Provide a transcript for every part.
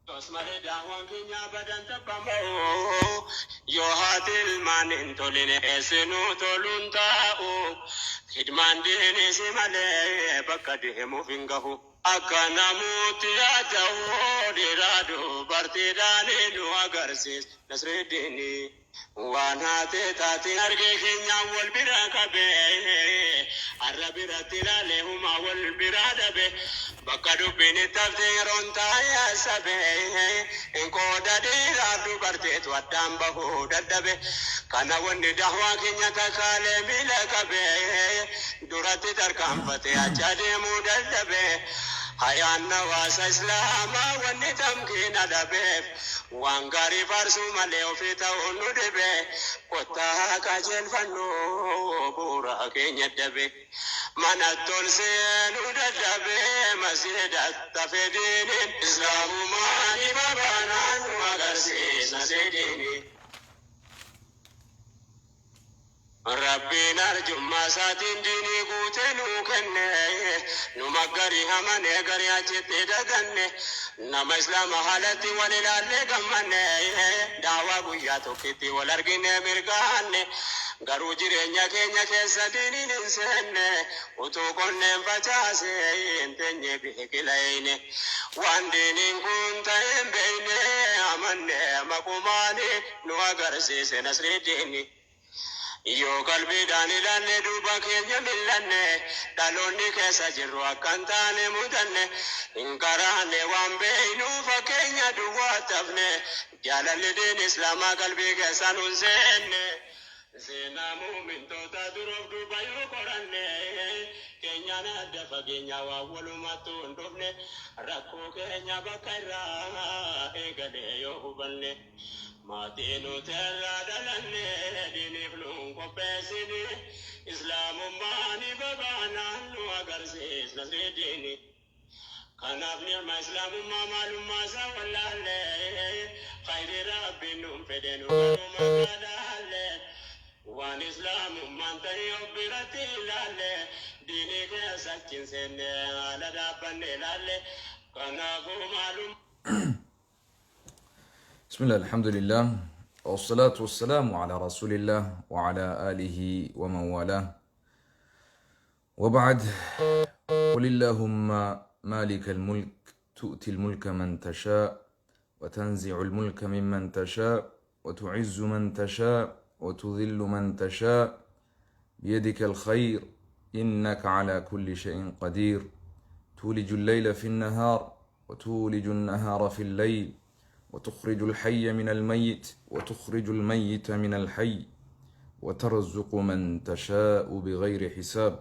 Osmane dawaan keenya badan taphamoo yoo haati ilmaan hin toline eessinuu toluun taa'u hidmaan deenis malee bakka deemuuf hin gahu. Akka namooti haa ta'uu dhiiraa dubartiidhaan nu agarsiis Nasreeddiini. Waan haatee taate argee keenyaan wal bira qabee har'a biratti ilaalee humaa wal bira dhabe bakka dubbiin itti haftee yeroon taa'ee sabee qooda dhiiraa dubarteetu addaan bahuu dadhabe kana wanni dahwaa keenya takaalee miila qabee duratti tarkaanfatee acha deemuu dadhabe. Hayaan hawaasa islaamaa wanni tamkiina dhabeef waan gaarii faarsuu malee ofii ta'uu nu dhibe kottaa qajeelfannoo bu'uura keenya dhabe mana tolseenuu dadhabe masiidatti fedhiiniin islaamumaa ni babaanaan nu agarsiisa seediini. Rabbiin arjummaa isaatiin diinii guutee nuu kenne numa garii hamanee garii achitti daganne nama islaama haalatti wal ilaallee gammanne daawaa guyyaa tokkitti wal argine mirgaanne garuu jireenya keenya keessa diiniin hin seenne utuu qonneen facaase hin teenye biqileeyne waan diiniin kun ta'een beeyne amanne maqumaani nu agarsiise Nasreeddiini. Yoo qalbiidhaan ilaalle duuba keenya millanne dhaloonni keessa jirru akkan taane mudanne hin karaanne waan beeynuu fakkeenya duwwaa tafne jaalalli diin islaamaa qalbii keessa nun seenne seenaa muumintoota duruuf duuba yoo qoranne keenyaan adda fageenya waan walumattuu hin dhufne rakkoo keenya bakka irraa eegalee yoo hubanne. Maatiin uterraa dhalanne diiniif nuun qopheessine islaamummaa ni babaanaan nu agarsiis Nasreeddiini. Kanaaf nirma islaamummaa maalummaa isaa wallaalle khayrii rabbiin nuun fedhe nu kanuma gadaalle waan islaamummaan ta'e of biratti ilaalle diinii keessa achiin seenne haala dhaabbanne ilaalle kanaafuu maalummaa. بسم الله الحمد لله والصلاة والسلام على رسول الله وعلى آله ومن والاه وبعد قل اللهم مالك الملك تؤتي الملك من تشاء وتنزع الملك ممن تشاء وتعز من تشاء وتذل من تشاء بيدك الخير إنك على كل شيء قدير تولج الليل في النهار وتولج النهار في الليل وتخرج الحي من الميت وتخرج الميت من الحي وترزق من تشاء بغير حساب.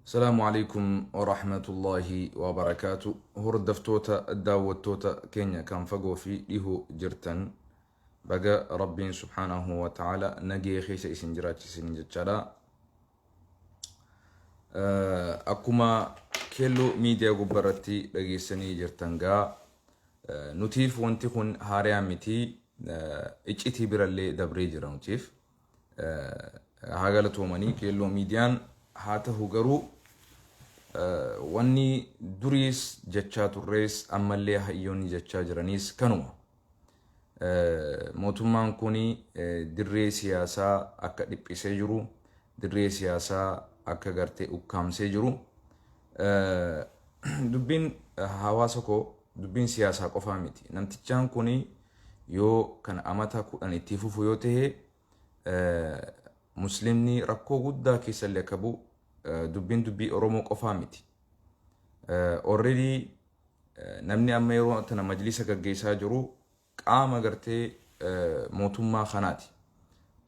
السلام عليكم ورحمة الله وبركاته. هردفتوتا الداوتوتا كينيا كان فقو في له جرتن بقى ربي سبحانه وتعالى نجي خيس إسنجرات سنجتشالا أكما كيلو ميديا قبرتي لقي سني جرتنقا نتيف وانتخون هاريا متي اجتي برالي دبري جرا نتيف هاقالتو مني كيلو ميديان هاته قرو واني دريس جتشات الرئيس أما اللي هايوني جتشا جرانيس كانوا موتمان كوني دري سياسة أكا دبي سيجرو دري سياسة أكا غرتي أكام سيجرو دبين هواسكو دبين سياسة قفامتي نمتجان كوني يو كان أماتا كون اتفوف يوته مسلمني ركو قدا كيسا لكبو دبين دبي أرومو قفامتي already نمني أما يرو تنا مجلسة قيسا جرو قام غرتي موتوما خاناتي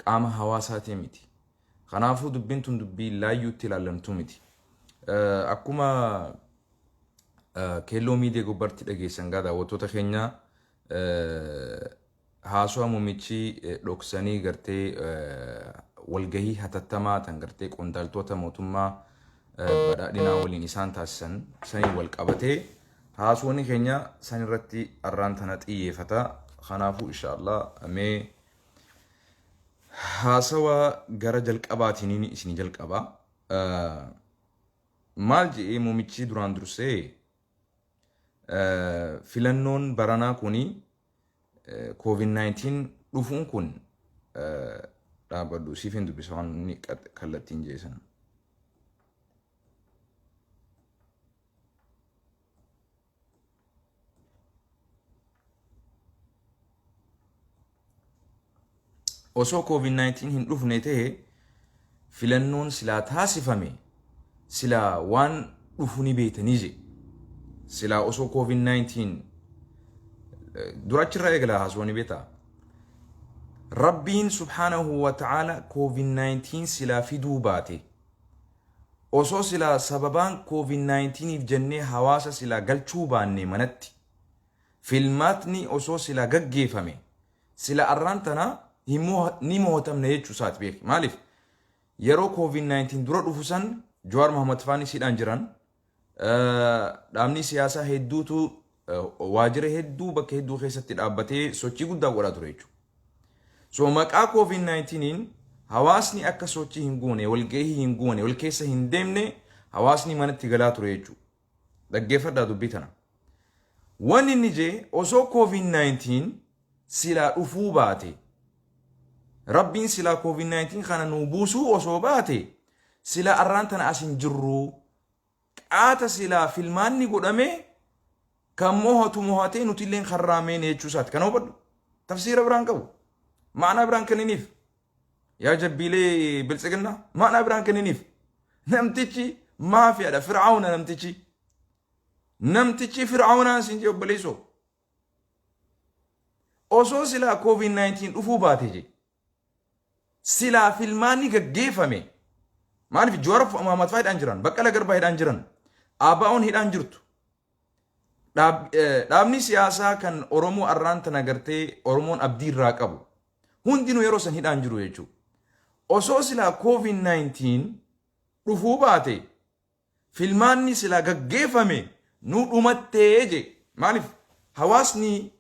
قام هواساتي ميتي خنافو دبين تن دبي لا يوتي لالنتومتي أكما كيلو ميديا قبرتي لغيسان غادا وطوتا خينيا هاسوا موميتشي لوكساني غرتي والغهي هتتما تنغرتي قندالتوتا موتوما بدأدنا ولينيسان تاسن ساني والقبتي هاسواني خينيا ساني رتي أرانتانات إيه فتا خنافو إن شاء الله أمي هاسوا غرا جلقباتيني إسني جلقبا مال جي موميتشي دوران دروسي filannoon baranaa kuni COVID-19 dhufuun kun dhaabadhu siif hin dubbisa waan inni kallattiin jeesan. Osoo COVID-19 hin dhufne ta'e filannoon silaa taasifame silaa waan dhufu ni beetanii je. Silaa osoo COVID-19 durachirra eegala haaswani beeta. Rabbiin subhanahu wa ta'ala COVID-19 silaa fiduu baate. Osoo silaa sababaan COVID-19 jennee hawaasa silaa galchuu baanne manatti. Filmaatni osoo silaa gaggeeffame. Silaa arraan tana ni mo'atamne jechuu isaati beeki. Maaliif? Yeroo COVID-19 dura dhufu san Jawaar Mohammad Faan isiidhaan jiran dhaabni siyaasaa hedduutu waajjira hedduu bakka hedduu keessatti dhaabbatee sochii guddaa godhaa ture jechuudha. So maqaa COVID-19 hawaasni akka sochii hin goone, walgahii hin goone, wal keessa hin deemne hawaasni manatti galaa ture jechuudha. Dhaggeeffadhaa dubbii tana. Wanni inni jee osoo COVID-19 silaa dhufuu baate Rabbiin silaa COVID-19 kana nuu buusuu osoo baate silaa arraan tana as hin jirru qaata silaa filmaanni godhame kan mohatee nuti illeen harraameen jechuu isaati. Kana hubadhu tafsiira biraan qabu. Maanaa biraan kenniniif. Yaa jabbiilee biltsiginnaa maanaa biraan kenniniif. Namtichi maafiyaadha Fir'aawuna namtichi. Namtichi Fir'aawnaan siin jee obboleessoo. Osoo silaa COVID-19 dhufuu baate je. Silaa filmaanni gaggeeffame. Maaliif Jawaar Mohammad Faa hidhaan jiran, Baqqala Garbaa hidhaan jiran, ABO'n hidhaan jirtu. Dhaabni siyaasaa kan Oromoo arraan tana gartee Oromoon abdii irraa qabu. Hundinuu yeroo san hidhaan jiru jechuudha. Osoo silaa COVID-19 dhufuu baate filmaanni silaa gaggeeffame nu dhumattee je. Maaliif hawaasni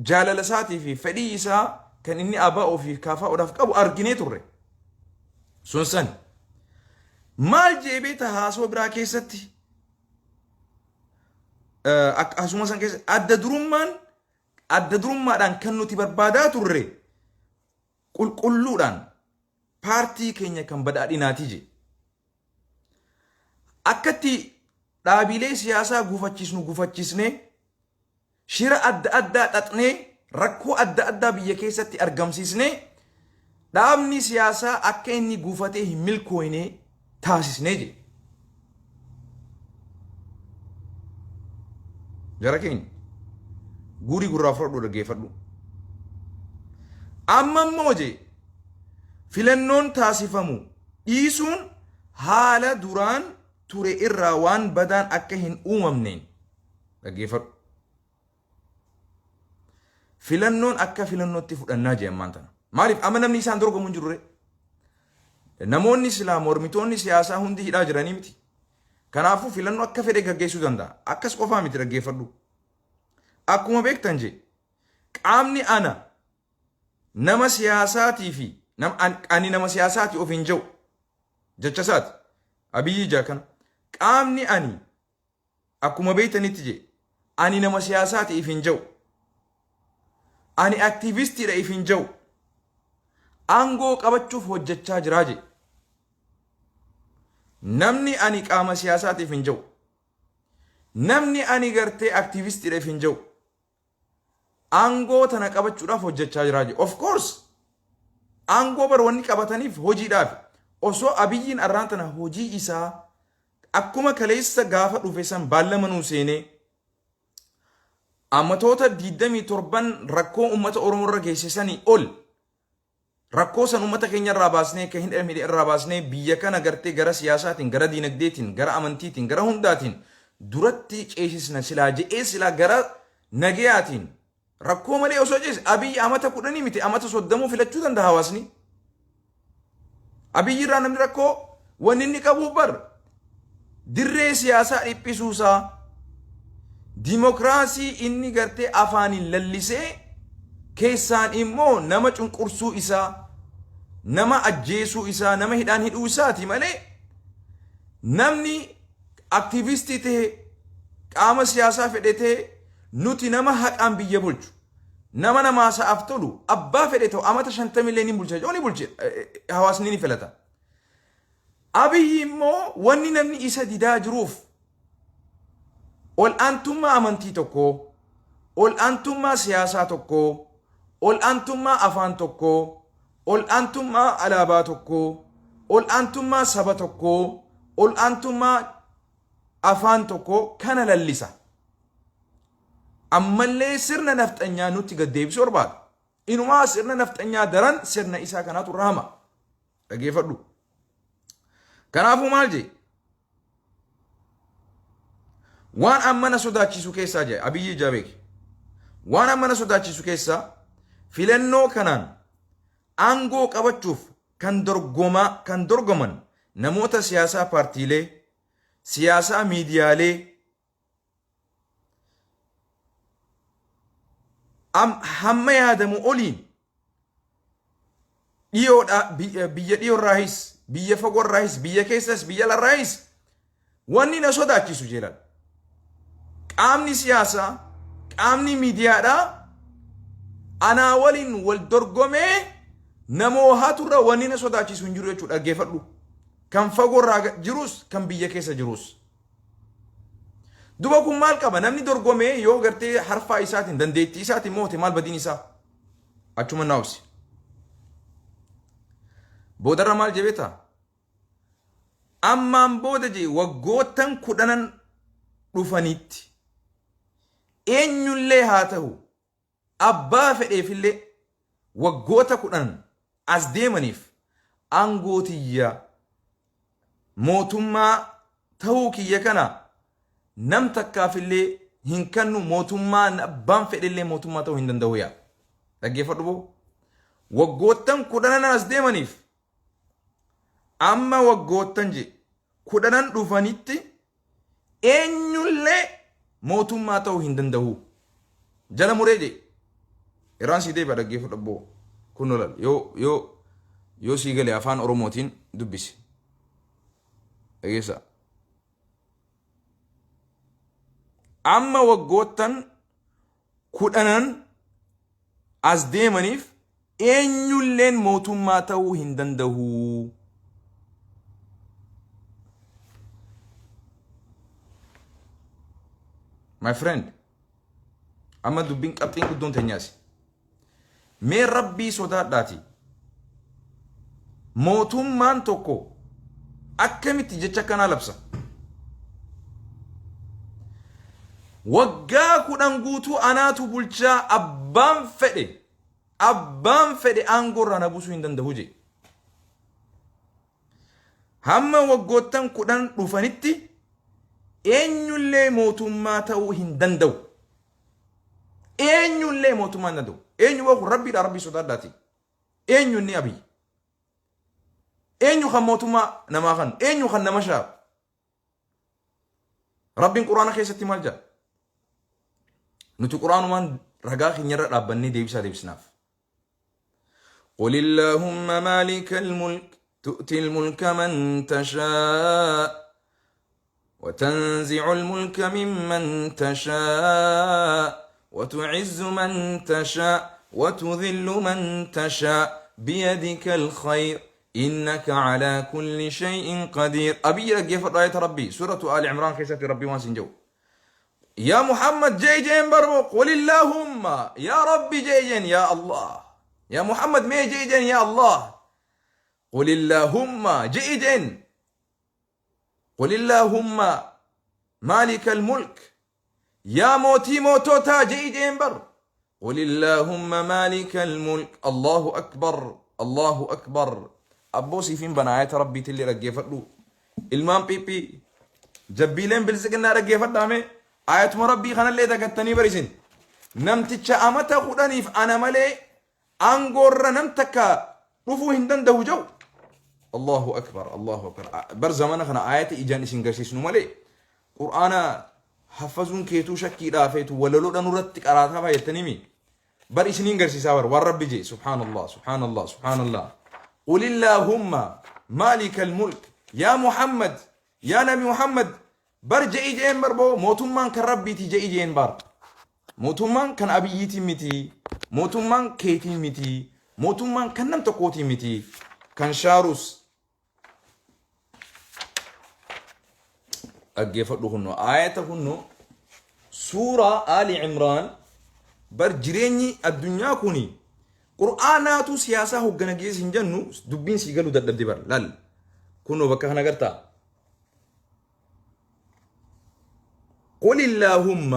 jaalala isaatii fi fedhii isaa kan inni ABO fi KFO'dhaaf qabu arginee turre. Sun san maal jeebee haasoo biraa keessatti akkasuma san keessatti adda durummaadhaan kan nuti barbaadaa turre qulqulluudhaan paartii keenya kan badhaadhinaati je. Akkatti dhaabilee siyaasaa gufachiisnee shira adda addaa xaxnee rakkoo adda addaa biyya keessatti argamsiisnee dhaabni siyaasaa akka inni gufatee hin milkooyne taasisnee je. Jara keenya guurii gurraa fudhadhu dhaggeeffadhu. Amma immoo je filannoon taasifamu dhiisuun haala duraan ture irraa waan badaan akka hin uumamneen dhaggeeffadhu. Filannoon akka filannootti fudhannaa je ammaan tana. Maaliif amma namni isaan dorgomu hin jirre? Namoonni silaa mormitoonni siyaasaa hundi hidhaa jiranii miti. Kanaafuu filannoo akka fedhe gaggeessuu danda'a. Akkas qofaa miti dhaggeeffadhu. Akkuma beektan je qaamni ana nama siyaasaatii fi ani nama siyaasaatii of hin jiru jecha isaati. Abiyyi jaa kana qaamni ani akkuma beektanitti je ani nama siyaasaatii if hin jiru. Ani aktivistiidha if hin jiru. Aangoo qabachuuf hojjechaa jiraa je. Namni ani qaama siyaasaatiif hin jiru. Namni ani gartee aktivistiidha if hin jiru. Aangoo tana qabachuudhaaf hojjechaa jiraa je. Of course aangoo bar wanni qabataniif hojiidhaaf osoo Abiyyiin arraan tana hojii isaa akkuma kaleessa gaafa dhufe san baallamanuu seenee ammatoota 27 rakkoo uummata Oromoo irra geessisanii ol rakkoo san uummata keenya irraa baasnee kan hin dhalmine irraa baasnee biyya kana gartee gara siyaasaatiin, gara diinagdeetiin, gara amantiitiin, gara hundaatiin duratti ceesisna silaa je'ee silaa gara nagayaatiin rakkoo malee osoo ceese Abiyyi amata 10 miti amata 30 filachuu danda'a hawaasni. Abiyyi irraa namni rakkoo wanni inni qabu bar dirree siyaasaa dhiphisuusaa dimokiraasii inni gartee afaaniin lallisee keessaan immoo nama cunqursuu isaa nama ajjeesuu isaa nama hidhaan hidhuu isaati malee namni aktivistii ta'e qaama siyaasaa fedhetee nuti nama haqaan biyya bulchu nama namaasaaf tolu abbaa fedhe ta'u amata 50 illee ni bulcha jooni bulche hawaasni ni filata. Abiyyi immoo wanni namni isa didaa jiruuf ol aantummaa amantii tokko ol aantummaa siyaasaa tokko ol aantummaa afaan tokko ol aantummaa alaabaa tokko ol aantummaa saba tokko ol aantummaa afaan tokko kana lallisa. Ammallee sirna nafxanyaa nutti gaddeebisuu barbaada. Inumaa sirna nafxanyaa daran sirna isaa kanaatu rahama. Dhageeffadhu. Kanaafuu maal jee? Waan ammana sodaachisu keessaa jee Abiyyi Jabeek. Waan ammana sodaachisu keessaa filannoo kanaan aangoo qabachuuf kan dorgoman namoota siyaasaa paartiilee, siyaasaa miidiyaalee, hamma yaadamu oliin biyya dhiyoorraayis, biyya fagoorraayis, biyya keessas, biyya larraayis wanni na sodaachisu jedhan. Qaamni siyaasaa, qaamni miidiyaadhaa anaa waliin wal dorgomee namoohaturra wanni na sodaachisu hin jiru jechuudha. Dhaggeeffadhu. Kan fagoorraa jirus, kan biyya keessa jirus. Duba kun maal qaba? Namni dorgomee yoo gartee harfaa isaatiin dandeettii isaatiin moote maal badiin isaa? Achuma naawsi. Boodarra maal jebeeta? Ammaan booda jee waggootan 10 dhufanitti eenyullee haa ta'u abbaa fedheefillee waggoota 10 as deemaniif aangootiyya mootummaa ta'uu kiyya kana nam takkaafillee hin kennu. Mootummaan abbaan fedhellee mootummaa ta'uu hin danda'u yaa. Dhaggeeffadhu boo. Waggootan 10 as deemaniif amma waggootan je 10 dhufanitti eenyullee mootummaa ta'uu hin danda'u. Jala muree je irraan sii deebi'a. Dhaggeeffadhu boo. Kun olal yoo sii galee afaan Oromootiin dubbisi. Dhageessaa. Amma waggootan 10 as deemaniif eenyulleen mootummaa ta'uu hin danda'u. My friend, amma dubbiin qabxiin guddoon teenyaasi. Mee rabbii sodaadhaati. Mootummaan tokko akkamitti jecha kanaa labsa? Waggaa 10 guutuu anaatu bulchaa abbaan fedhe aangoorraa na buusuu hin danda'u je. Hamma waggootan 10 dhufanitti eenyullee mootummaa ta'uu hin danda'u. Eenyullee mootummaa hin danda'u. Eenyu waa kun rabbiidha. Rabbii sodaadhaati. Eenyu inni Abiy. Eenyu kan mootummaa namaa kan? Eenyu kan nama shaa'u? Rabbiin quraana keessatti maal jedha? Nuti quraanumaan ragaa keenyarra dhaabbannee deebisnaaf. قل اللهم مالك الملك تؤتي الملك من تشاء وتنزع الملك ممن تشاء وتعز من تشاء وتذل من تشاء بيدك الخير إنك على كل شيء قدير. أبي رجف آية ربي سورة آل عمران كيسة ربي وانسنجو. يا محمد جيجين بربو قل اللهم يا ربي جيجين يا الله. يا محمد مي جيجين يا الله. قل اللهم جيجين. قل اللهم مالك الملك يا موتي موتوتا جيجين بر. قل اللهم مالك الملك. الله أكبر الله أكبر. أبوسي فين بناية ربي تلي رجيفت له المام بيبي جبيلين بالزقنا رجيفت دامي آية مربي خان اللي تكتني بريسين نمتش أمتا خدانيف أنا ملي أنقر نمتك رفو هندن دو جو. الله أكبر الله أكبر. بر زمان خنا آية إيجاني سنجرسيس نمالي قرآن حفظون كيتو شكي رافيتو ولولو نورتك أراتها فايتنيمي بر إسنين جرسيسا والرب جي. سبحان الله سبحان الله سبحان الله. قل اللهم مالك الملك يا محمد يا نبي محمد بر جئي جين بربو موتمان كان ربي تي جئي جين بر موتمان كان أبيتي متي موتمان كيتي متي موتمان كان نم تقوتي متي كان شاروس أجيفت له آية هنو سورة آل عمران بر جريني الدنيا كوني قرآناتو سياسة هو جنجيز هنجنو دبين سيقلو دب دبر لال كونو بكهنا قرتا قل اللهم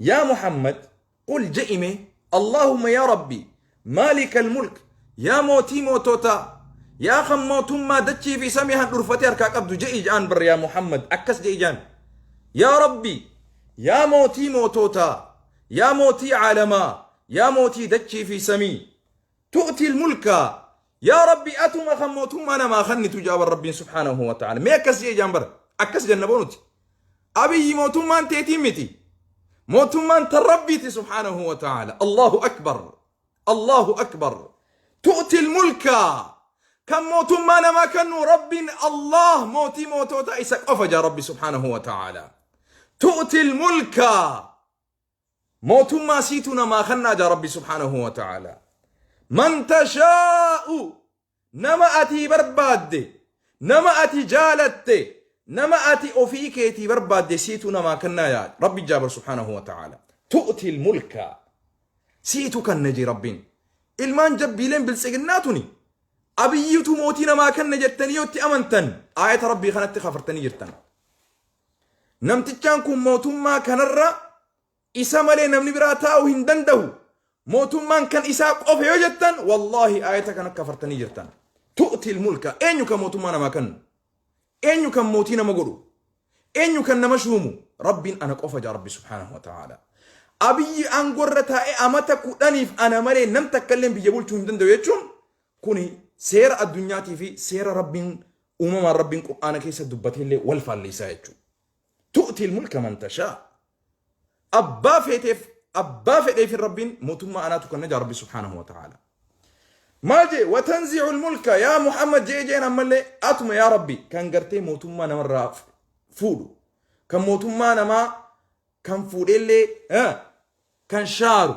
يا محمد قل جئمي اللهم يا ربي مالك الملك يا موتي موتوتا يا خم موتم ما دتشي في سميها الرفتي أركاك أبدو جئي جان بر يا محمد أكس جئي جان يا ربي يا موتي موتوتا يا موتي عالما يا موتي دتشي في سمي تؤتي الملك يا ربي أتم خم موتم أنا ما خني تجاب الرب سبحانه وتعالى ما أكس جئي جان بر أكس جنبونتي أبي موتم من تيتيمتي موتم من تربيتي سبحانه وتعالى الله أكبر الله أكبر تؤتي الملك كم موتم ما كانوا رب الله موتي موتوتا إسك أفجى ربي سبحانه وتعالى تؤتي الملك موتم ما سيتنا ما خنا جا ربي سبحانه وتعالى من تشاء نما أتي برباد نما أتي جالت نما أتي أفيكيتي برباد سيتنا ما كنا يا ربي جابر سبحانه وتعالى تؤتي الملك سيتو كان نجي ربين المان جبيلين بالسجناتني أبيتو موتينا ما كان نجتني يوتي أمنتن آية ربي خانت خفرتني جرتن نمتجانكم موتم ما كان الرّ إسامة نمني براتاو هندنده موتم ما كان إساق أوف يوجتن والله آية كانت كفرتني جرتن تؤتي الملك أين يكن موتم ما كان أين يكن موتينا مقولو أين يكن نمشهمو ربي أنا قفج ربي سبحانه وتعالى أبي أنقرتا أمتك أنيف أنا مري نم تكلم بجبول تندن دويتشون كوني سير الدنيا في سير ربي ربي أنا كيس دبته اللي والفال اللي سايتشو تؤتي الملك من تشاء أبا في الرب موتم أنا تكن ربي سبحانه وتعالى ما جي وتنزع الملك يا محمد جينا ملي أتم يا ربي كان قرتي موتم أنا مرة فودو كان موتم أنا ما كان فود اللي كان شارو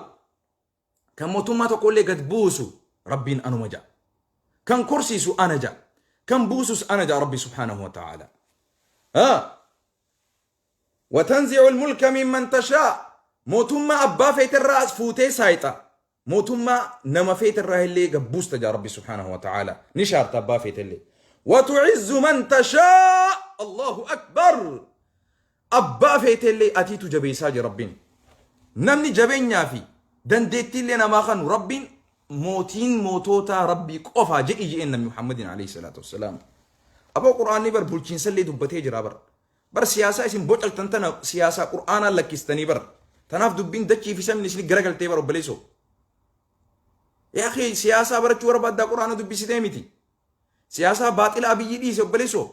كان موتم تقول لي قد بوسو ربي أنا مجا كان كرسيسو أنا جا كان بوسوس أنا جا ربي سبحانه وتعالى وتنزع الملك ممن تشاء موتم أبا فيت الرأس فوتي سايتا موتم نما فيت الرأس اللي قبوست جا ربي سبحانه وتعالى نشارت أبا فيت اللي وتعز من تشاء الله أكبر أبا فيت اللي أتيت جبيساج ربين نمني جبين يافي دندت اللي نما خن ربين موتين موتوتا ربي قفا جئي إن محمد عليه الصلاة والسلام أبو قرآن نبر بلشين سلي دبتي جرابر بر سياسة اسم بوجل تنتنا سياسة قرآن لك استني بر تناف دبين دكي في سمن سلي جرجل تبر وبليسو يا أخي سياسة برا شو ربع دا قرآن دبي سديمتي سياسة باطل أبي يدي وبليسو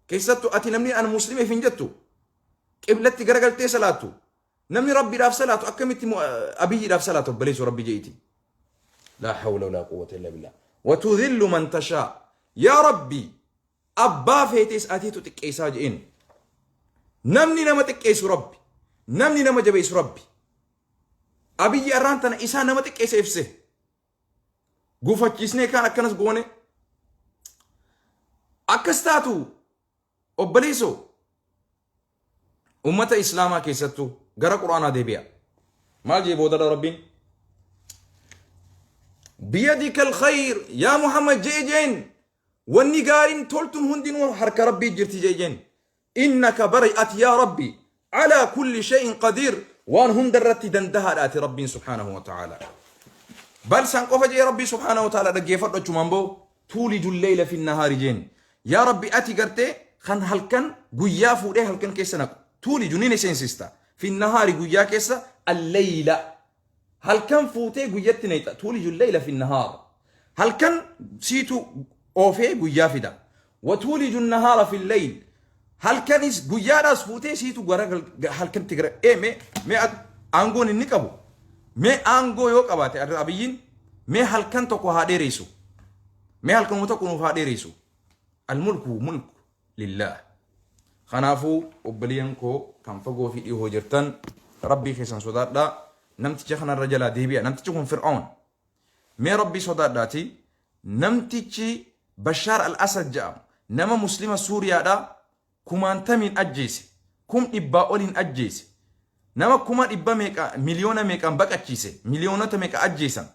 كيستو أتي نمني أنا مسلم في جتو قبلت جرجل تي صلاتو نمني ربي راف صلاتو أكملت أبي راف صلاتو وبليسو ربي جيتي لا حول ولا قوة إلا بالله وتذل من تشاء يا ربي أبا فيتيس أتيتو تكيساج إن نمني نما تكيس ربي نمني نما جبيس ربي أبي أرانتنا إسا نما تكيس إفسه قوفا جسني كان أكنس قوني أكستاتو أبليسو أمة إسلاما كيستو غرا قرآن دي بيا مال جي بودر ربين بيدك الخير يا محمد جيجين والنقارين تولتن هندين وحرك ربي جرتي جيجين إنك برئت يا ربي على كل شيء قدير وان هندرت دندها آتي ربي سبحانه وتعالى بل سنقف جي ربي سبحانه وتعالى رجي فرد جمانبو تولج الليل في النهار جين يا ربي أتي قرتي خن هلكن قويا فوري هلكن كيسا تولج نيني سينسيستا في النهار قويا كيسا الليل هل كان فوتي قويت نيتا تولج الليل في النهار هل كان سيتو أوفي قويا فدا وتولج النهار في الليل هل كان قويا راس فوتي سيتو قرق هل كان تقرأ إيه مي أنغون النكبو مي أنغو يوك أباتي أبيين مي هل كان تقو هادي ريسو مي هل كان متقو هادي ريسو الملك ملك لله خنافو وبليانكو كان فقو في إيهو جرتن ربي خيسان صداد دا نمتج خنا الرجل ديبيا نمتجهم فرعون مي ربي صداد داتي نمتج بشار الأسد جاء نما مسلم سوريا دا كمان تمين أجيسي كم إبا أولين أجيسي نما كمان إبا ميكا مليون ميكا بك أجيسي مليونات ميكا أجيسان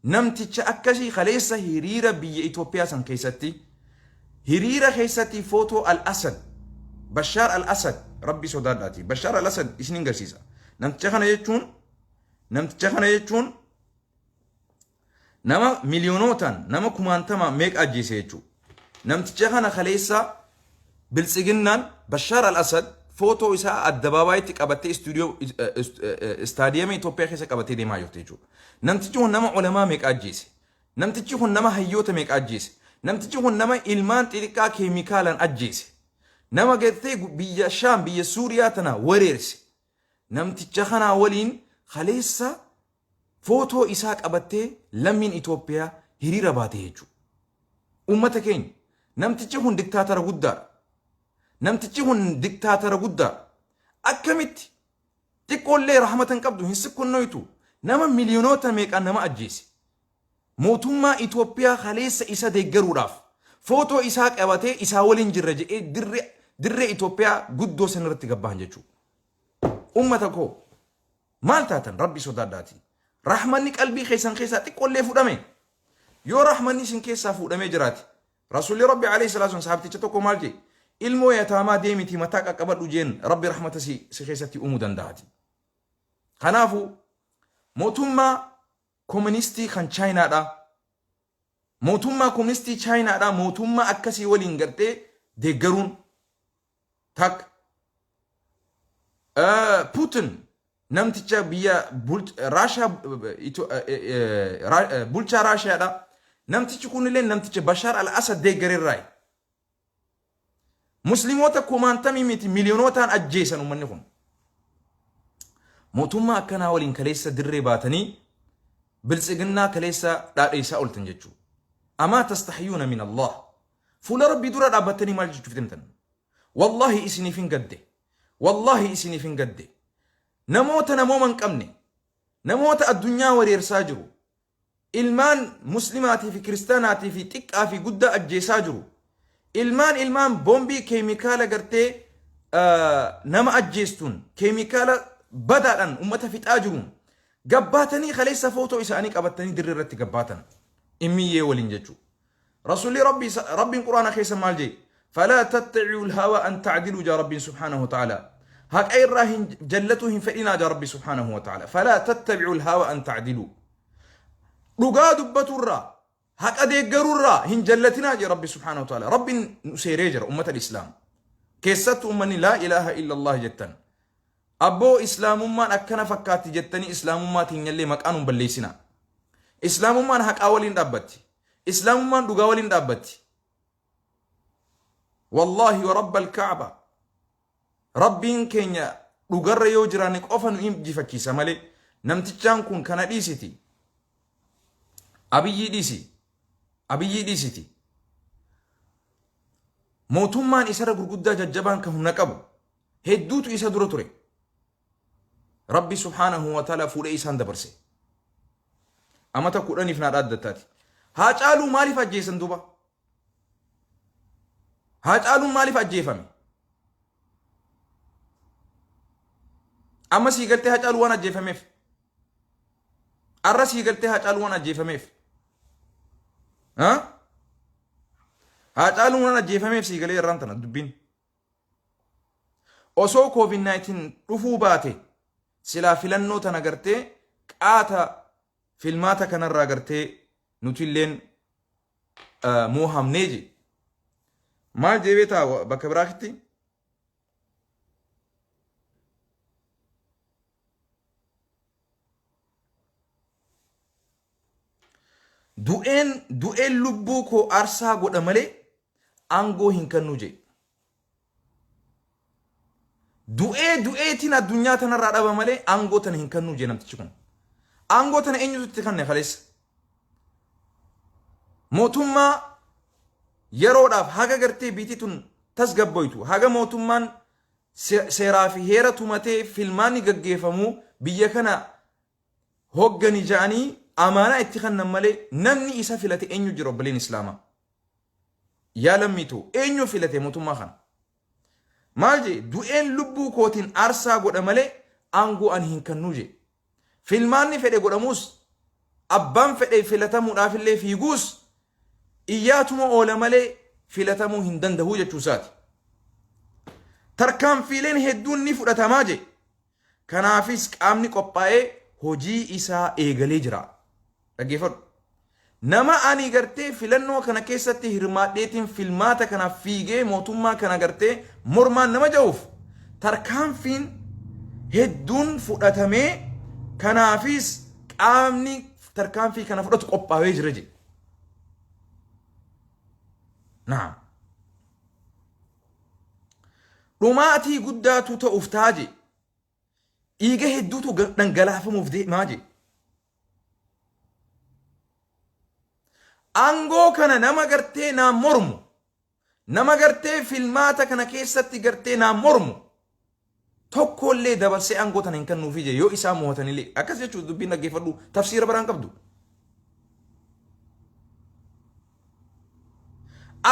نمتج أكشي خليسة هيريرا بي إثيوبيا سان كيستي هيريرا كيستي فوتو الأسد بشار الأسد ربي صداداتي بشار الأسد إسنين قرسيسا نمتجخنا يجون نما مليونوتان نما كمانتما ميك أجيسي يجو نمتجخنا خليسة بالسجنان بشار الأسد فوتو إساء الدباباي تقبتي استاديوم إثيوبيا خيسا قبتي دي ما يوتيجو نمتجون نما علماء ميك أجيسي نمتجون نما هيوتا ميك أجيسي نمتجون نما إلمان تلقا كيميكالا أجيسي نما قلتي بيا شام بيا سوريا تنا وريرسي نمتجخنا ولين خليسا فوتو إساك أبتي لمن إثيوبيا هريرا باتي يجو أمتكين نمتجهن دكتاتر قدار نمتجهن دكتاتر قدار أكمت تقول لي رحمة قبضو هنسكن نويتو نما مليونوتا ميك أنما أجيسي موتوما إثيوبيا خليسا إسا ديقرو راف فوتو إساك أبتي إسا ولين جرجي در إثيوبيا قدو سنرتي قبان جيجو أمتكو مالتاتن ربي صداداتي رحمني قلبي خيسان خيسا تقول لي فودامي يو رحمني سن كيسا فودامي جراتي رسول ربي عليه الصلاة والسلام صحابتي تتوكو مالجي ilmoo yataamaa deemiti mataa qaqqabadhu jeen rabbi rahmata si keessatti uumuu dandaati. Kanaafu mootummaa kooministii kan chaayinaadha. Mootummaa kooministii chaayinaadha mootummaa akkasii waliin gartee deeggaruun tak Putin namticha biyya Raashaa bulchaa Raashaadha. Namtichi kunillee namticha Bashaar al-Asad deeggareerraayi. Musliimoota kumaantamii miti miliyoonotaan ajjeesan uummanni kun. Mootummaa akkanaa waliin kaleessa dirree baatanii biltsiginnaa kaleessa dhaadheessaa oltan jechuu. Amaa tastaxiyuuna min Allah. Fuula rabbii dura dhaabbattanii maal jechuuf deemtan? Wallahi isiniif hin gadde. Wallahi isiniif hin gadde. Namoota namooma hin qabne. Namoota addunyaa wareersaa jiru. Ilmaan muslimaatii fi kiristaanaatii fi xiqqaa fi guddaa ajjeesaa jiru. ilmaan bombii keemikaala gartee nama ajjeestuun keemikaala badaadhaan ummata fixaa jiruun gabbaatanii kaleessa footoo isaanii qabatanii dirree irratti gabbaatan immiyyee waliin jechuu. Rasuulli rabbiin quraana keessa maal jee? فلا تتبعوا الهوى أن تعدلوا جا ربي سبحانه وتعالى. هك أي راهن جلته فإنا جا ربي سبحانه وتعالى. فلا تتبعوا الهوى أن تعدلوا. رقاد بتورا هك أديقرورا هن جلتنا جي ربي سبحانه وتعالى. ربي سيريجر أمة الإسلام كيست أمني لا إله إلا الله جتن أبو إسلام ما أكنا فكات جتني إسلام ما تنيلي مكانهم بالليسنا إسلام ما هك أولين دابتي إسلام ما دقاولين دابتي والله ورب الكعبة ربين كينيا دقر يوجرانك أفن إم جفكي سمالي نمتجان كون كان ديسيتي أبي ديسيتي موتومان إسارة قرقودة ججبان كهم نقبو هدوتو إسا درطوري ربي سبحانه وتعالى فولي إسان دبرسي أما تقولني فناد أدتاتي هاجالو مالي فاجيسان دوبا هاجالو مالي فاجيفامي أما سيقلتي هاجالو وانا جيفاميف أرى سيقلتي هاجالو وانا جيفاميف ها هاجالو وانا جيفاميف سيقلي الرانتنا دبين osoo COVID-19 dhufuu baate silaa filannoo tana gartee qaata filmaata kanarraa gartee nuti illeen moohamnee je maal jeebeetaa bakka biraatti du'een lubbuu koo aarsaa godha malee aangoo hin kennu je du'eetiin addunyaa tanarraa dhaba malee aangoo tana hin kennu je namtichi kun aangoo tana eenyutti kanne kaleessa mootummaa yeroodhaaf haga gartee biitii tun tasgabboytu haga mootummaan seeraa fi heera tumatee filmaanni gaggeeffamu biyya kana hoggani ja'anii amaanaa itti kannan malee namni isa filate eenyu jira obboleen islaamaa yaa lammiitu eenyu filate mootummaa kana maal je du'een lubbuu kootiin aarsaa godha malee aangoo ani hin kennu je filmaanni fedhe godhamus abbaan fedhe filatamuudhaaf illee fiiguus iyyaatuma oola malee filatamuu hin danda'u jechuusaati tarkaanfiileen hedduun ni fudhatamaa je kanaafis qaamni qophaa'ee hojii isaa eegalee jira dhaggeeffadhu nama ani gartee filannoo kana keessatti hirmaadheetiin filmaata kana fiigee mootummaa kana gartee mormaan nama ja'uuf tarkaanfiin hedduun fudhatamee kanaafis qaamni tarkaanfii kana fudhatu qophaa'ee jira je naam dhumaatii guddaatu ta'uuf taaje dhiiga hedduutu dhangalaafamuuf deemaa je aangoo kana nama gartee naan mormu nama gartee filmaata kana keessatti gartee naan mormu tokkollee dabarsee aangoo tana hin kennuufi je yoo isaa mo'atanillee akkas jechuun dubbiin dhaggeeffadhu tafsiira biraan qabdu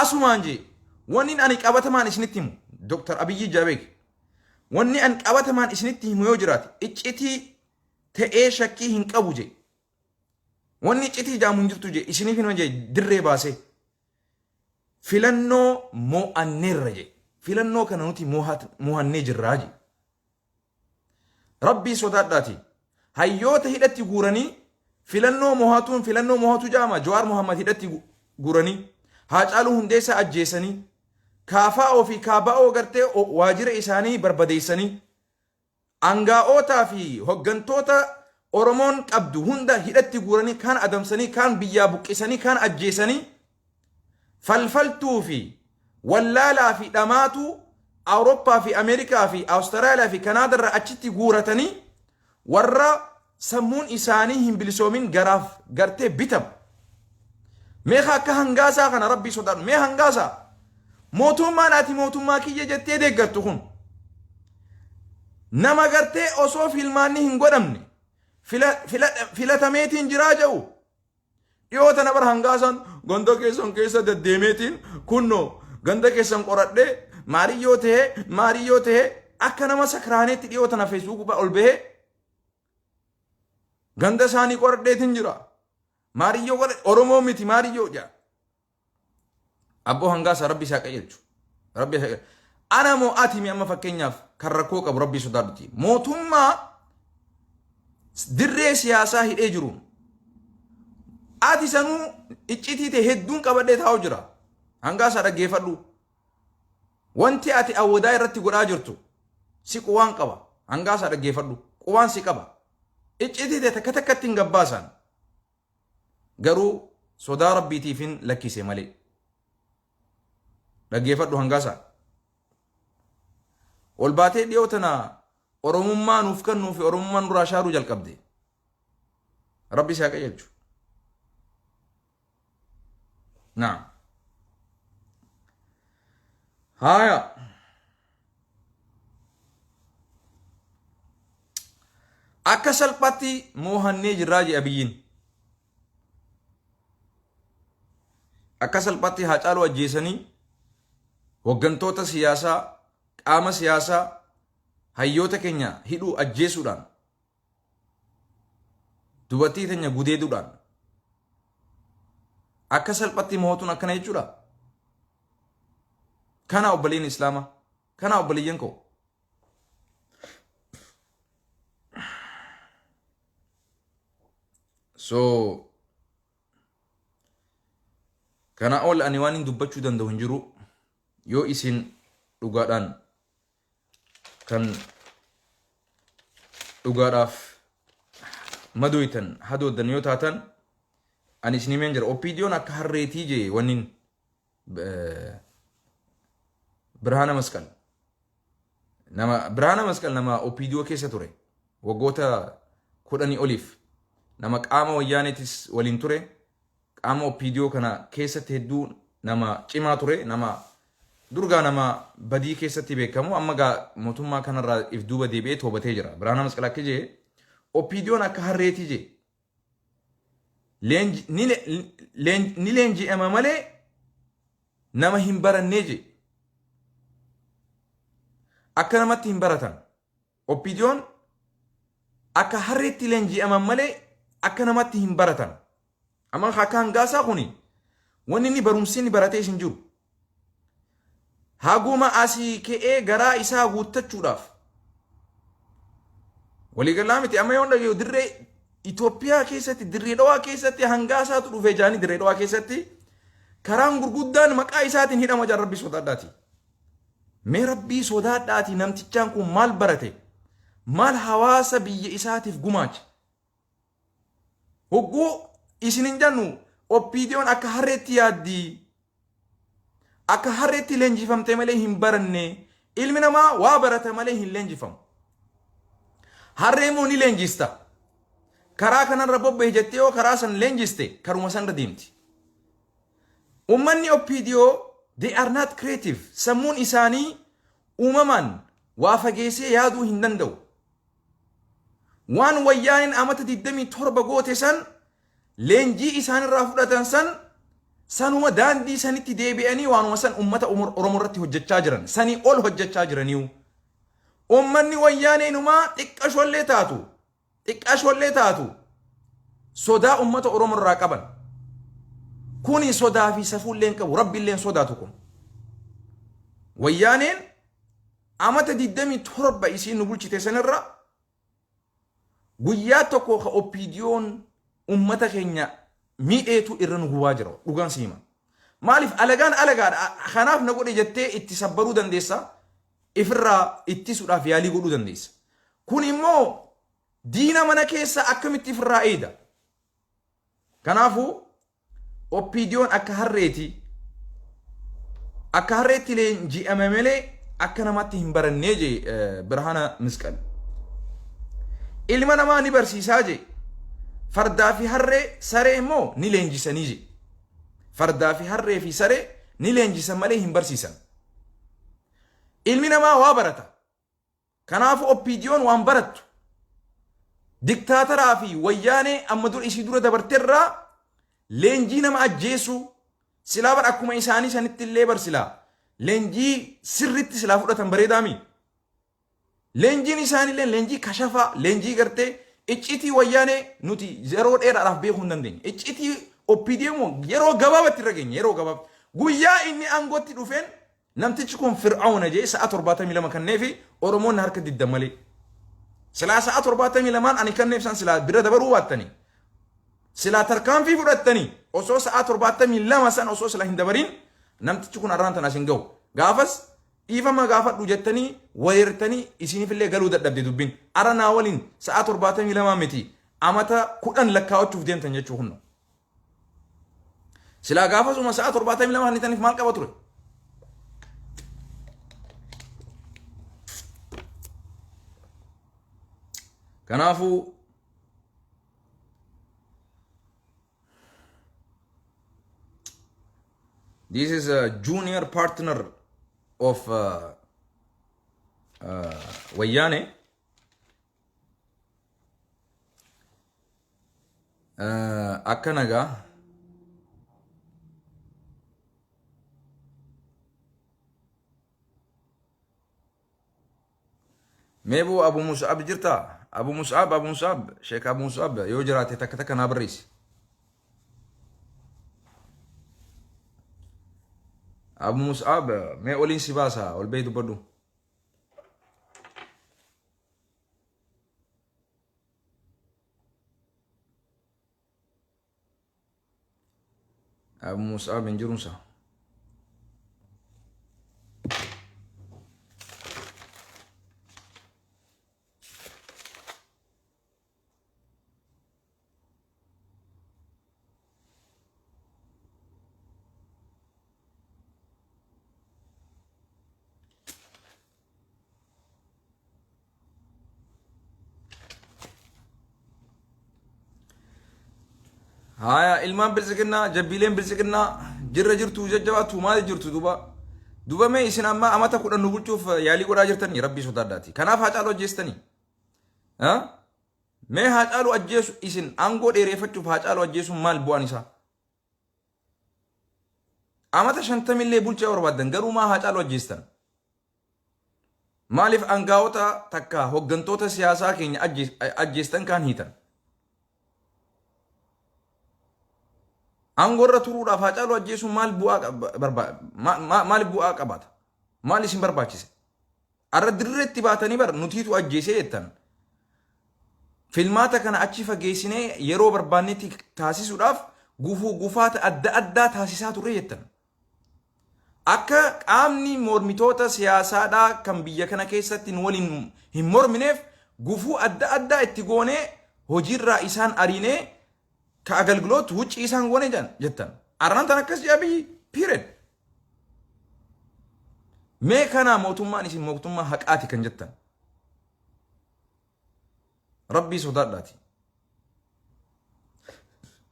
asumaan je wanni ani qabatamaan isinitti himu Dr. Abiyyi Jabeek wanni an qabatamaan isinitti himu yoo jiraate iccitii ta'ee shakkii hin qabu je wanni iccitii jaamu hin jirtu je isiniif hin je dirree baasee filannoo mo'anneerra je filannoo kana nuti mo'annee jirraa je rabbii sodaadhaati hayyoota hidhatti guuranii filannoo mo'atu jaama Jawaar Muhammad hidhatti guuranii Haacaaluu Hundeessaa ajjeesanii kaafa'oo fi kaaba'oo gartee waajira isaanii barbadeessanii aangaa'ootaa fi hoggantoota Oromoon qabdu hunda hidhatti guuranii kaan adamsanii kaan biyyaa buqqisanii kaan ajjeesanii falfaltuu fi wallaalaa fi dhamaatu Awurooppaa fi Ameerikaa fi Awustiraaliyaa fi Kanaadarra achitti guuratanii warra sammuun isaanii hin bilisoomin garaaf gartee bitamu meeqa akka hangaasaa kana rabbii sodaadhu mee hangaasaa mootummaan ati mootummaa kiyya jettee deeggartu kun nama gartee osoo filmaanni hin godhamne filatameetiin jiraa jedhu dhiyoo tana bar hangaasaan ganda keessan keessa deddeemeetiin kunno ganda keessan qoradhee maariyyoo ta'ee akka nama sakraaneetti dhiyoo tana feesbuuk ol bahee ganda isaanii qoradheetiin jira maariyyoo Oromoo miti maariyyoo jaa Abbo hangaasa rabbi isaa qajeelchu rabbi ana moo ati mi amma fakkeenyaaf kan rakkoo qabu rabbi sodaadhuti mootummaa dirree siyaasaa hidhee jiru ati sanuu iccitii ta'e hedduun qabadhee taa'u jira hangaasa dhaggeeffadhu wanti ati awwadaa irratti godhaa jirtu si quwaan qaba hangaasa dhaggeeffadhu quwaan si qaba iccitii ta'e takka takkatti hin gabbaasan garuu sodaa rabbiitiifin lakkise malee dhaggeeffadhu hangaasa ol baatee dhiyoo tana oromummaa nuuf kennuu fi oromummaa nurraa shaaruu jalqabde rabbi isaa qajeelchu naam haya akka salphatti moohannee jirraa je abiyyiin akka salphatti Haacaaluu ajjeesanii hoggantoota siyaasaa qaama siyaasaa hayyoota keenya hidhuu ajjeesuudhaan dubartii teenya gudeeduudhaan akka salphatti mootuun akkana jechuudha kana obboleen islaamaa kana obboleeyyan koo so kana ol ani waan hin dubbachuu danda'u hin jiru yoo isin dhugaadhaan kan dhugaadhaaf madoytan hadoodan yoo taatan ani isinimeen jira oppiidiyoon akka harreetii je wannin Birhaana Masqal nama oppiidiyoo keessa ture waggoota 10 oliif nama qaama wayyaaneetis waliin ture qaama oppiidiyoo kana keessatti hedduu nama cimaa ture nama durgaa nama badii keessatti beekamu amma gaa mootummaa kanarraa if duuba deebi'ee toobatee jira. Biraanaa Masqalaa akka jee OPDO'n akka harreetii jee ni leenji'ama malee nama hin barannee jee akka namatti hin baratan. OPDO'n akka harreetti leenji'aman malee akka namatti hin baratan. Amma akka hangaasaa kuni wanni inni barumsi inni baratee hin jiru. Haguma asii ka'ee garaa isaa guuttachuudhaaf waliigalaa miti. Amma yoon dhagee dirree Itoophiyaa keessatti dirree dhawaa keessatti hangaasaatu dhufee jaanii dirree dhawaa keessatti karaan gurguddaan maqaa isaatiin hidhama jaan rabbii sodaadhaati. Mee rabbii sodaadhaati namtichaan kun maal barate? Maal hawaasa biyya isaatiif gumaache? Hogguu isinin jannu OPDO'n akka harreetti yaaddii akka harreetti leenjifamte malee hin baranne. Ilmi namaa waa barata malee hin leenjifamu. Harree moo ni leenjista? Karaa kanarra bobba'e jettee yoo karaa san leenjiste karuma sanirra deemti. Ummanni OPDO they are not creative. Sammuun isaanii uumamaan waa fageessee yaaduu hin danda'u. Waan wayyaaniin amata 27 goote san leenjii isaanirraa fudhatan sanuma daandii sanitti deebi'anii waanuma san ummata Oromoo irratti hojjechaa jiran sanii ol hojjechaa jiraniiu. Ummanni wayyaaneenumaa xiqqashollee taatu sodaa ummata Oromoo irraa qaban. Kuni sodaa fi safuulleen qabu rabbiilleen sodaatu kun. Wayyaaneen amata 27 isiin nu bulchite sanirra guyyaa tokko ka OPDO'n ummata keenya miidheetu irra nu gubaa jira dhugaan siima. Maaliif alagaan alagaadha kanaaf na godhe jettee itti sabbaruu dandeessa ifirraa ittisuudhaaf yaalii godhuu dandeessa. Kun immoo diina mana keessa akkamitti ifirraa eeda. Kanaafuu OPDO'n akka harreetti leenji'ame malee akka namatti hin barannee jee Biraanaa Masqal. Ilma namaa ni barsiisaa jee. Fardaa fi harree saree immoo ni leenjisanii jee. Fardaa fi harree fi saree ni leenjisan malee hin barsiisan. Ilmi namaa waa barata. Kanaafuu OPDO'n waan barattu. Diktaataraa fi wayyaanee amma dur isii dura dabarteerraa leenjii nama ajjeesu silaa bar akkuma isaanii sanitti illee bar silaa leenjii sirritti silaa fudhatan bareedaami. Leenjiin isaaniillee leenjii kashafaa leenjii gartee iccitii wayyaanee nuti yeroo dheeraadhaaf beekuu hin dandeenye. Iccitii OPDO yeroo gabaabatti irra geenye yeroo gabaabatti guyyaa inni aangootti dhufeen namtichi kun Fir'aawna jee sa'a 72 kannee fi Oromoon harka diddan malee. Silaa sa'a 72 ani kanneef san silaa bira dabaruu baattanii. Silaa tarkaanfii fudhattanii osoo sa'a 72 san osoo silaa hin dabarin namtichi kun arraan tanaas hin gahu. Gaafas dhiifama gaafadhu jettanii wareertanii isiniifillee galuu dadhabde dubbiin. Aranaa waliin sa'a 72 miti amata 10 lakkaa'achuuf deemtan jechuu hunna. Silaa gaafasuma sa'a 72 hannitaniif maal qaba ture? Kanaafuu this is a junior partner of Wayyaane. Akkanagaa meeboo Abu Mus'ab jirta? Abu Mus'ab, Sheikh Abu Mus'ab yoo jiraate takka takka naa barreessi. Abu Mus'ab mee oliin si baasa ol bee dubbadhu. Abu Mus'ab hin jirunsa. Haya ilmaan bilisiginaa jabbiileen bilisiginaa jirra jirtu jajjabaatu maal jirtu duba duba mee isin amma amata kudhan nu bulchuuf yaalii godhaa jirtanii rabbii sodaadhaati kanaaf haa caalu ajjeestanii mee haa caalu ajjeesu isin aangoo dheereeffachuuf haa caalu ajjeesuun maal bu'aan isaa amata 50 illee bulchaa barbaadan garuu maa haa caalu ajjeestan maaliif aangaa'ota takka hoggantoota siyaasaa keenya ajjeestan kaan hiitan angorra turuudhaaf haa caalu ajjeesuun maal bu'aa qabaata maal isin barbaachise arra dirreetti baatanii bar nutiitu ajjeesee jettan filmaata kana achi fageessinee yeroo barbaannetti taasisuudhaaf gufaata adda addaa taasisaa turre jettan akka qaamni mormitoota siyaasaadhaa kan biyya kana keessatti waliin hin mormineef gufuu adda addaa itti goonee hojiirraa isaan ariinee ka agalgilootu wucci isaan goone jettan arran tan akkas jedhabii period mee kana mootummaan isin mootummaa haqaati kan jettan rabbii sodaadhaati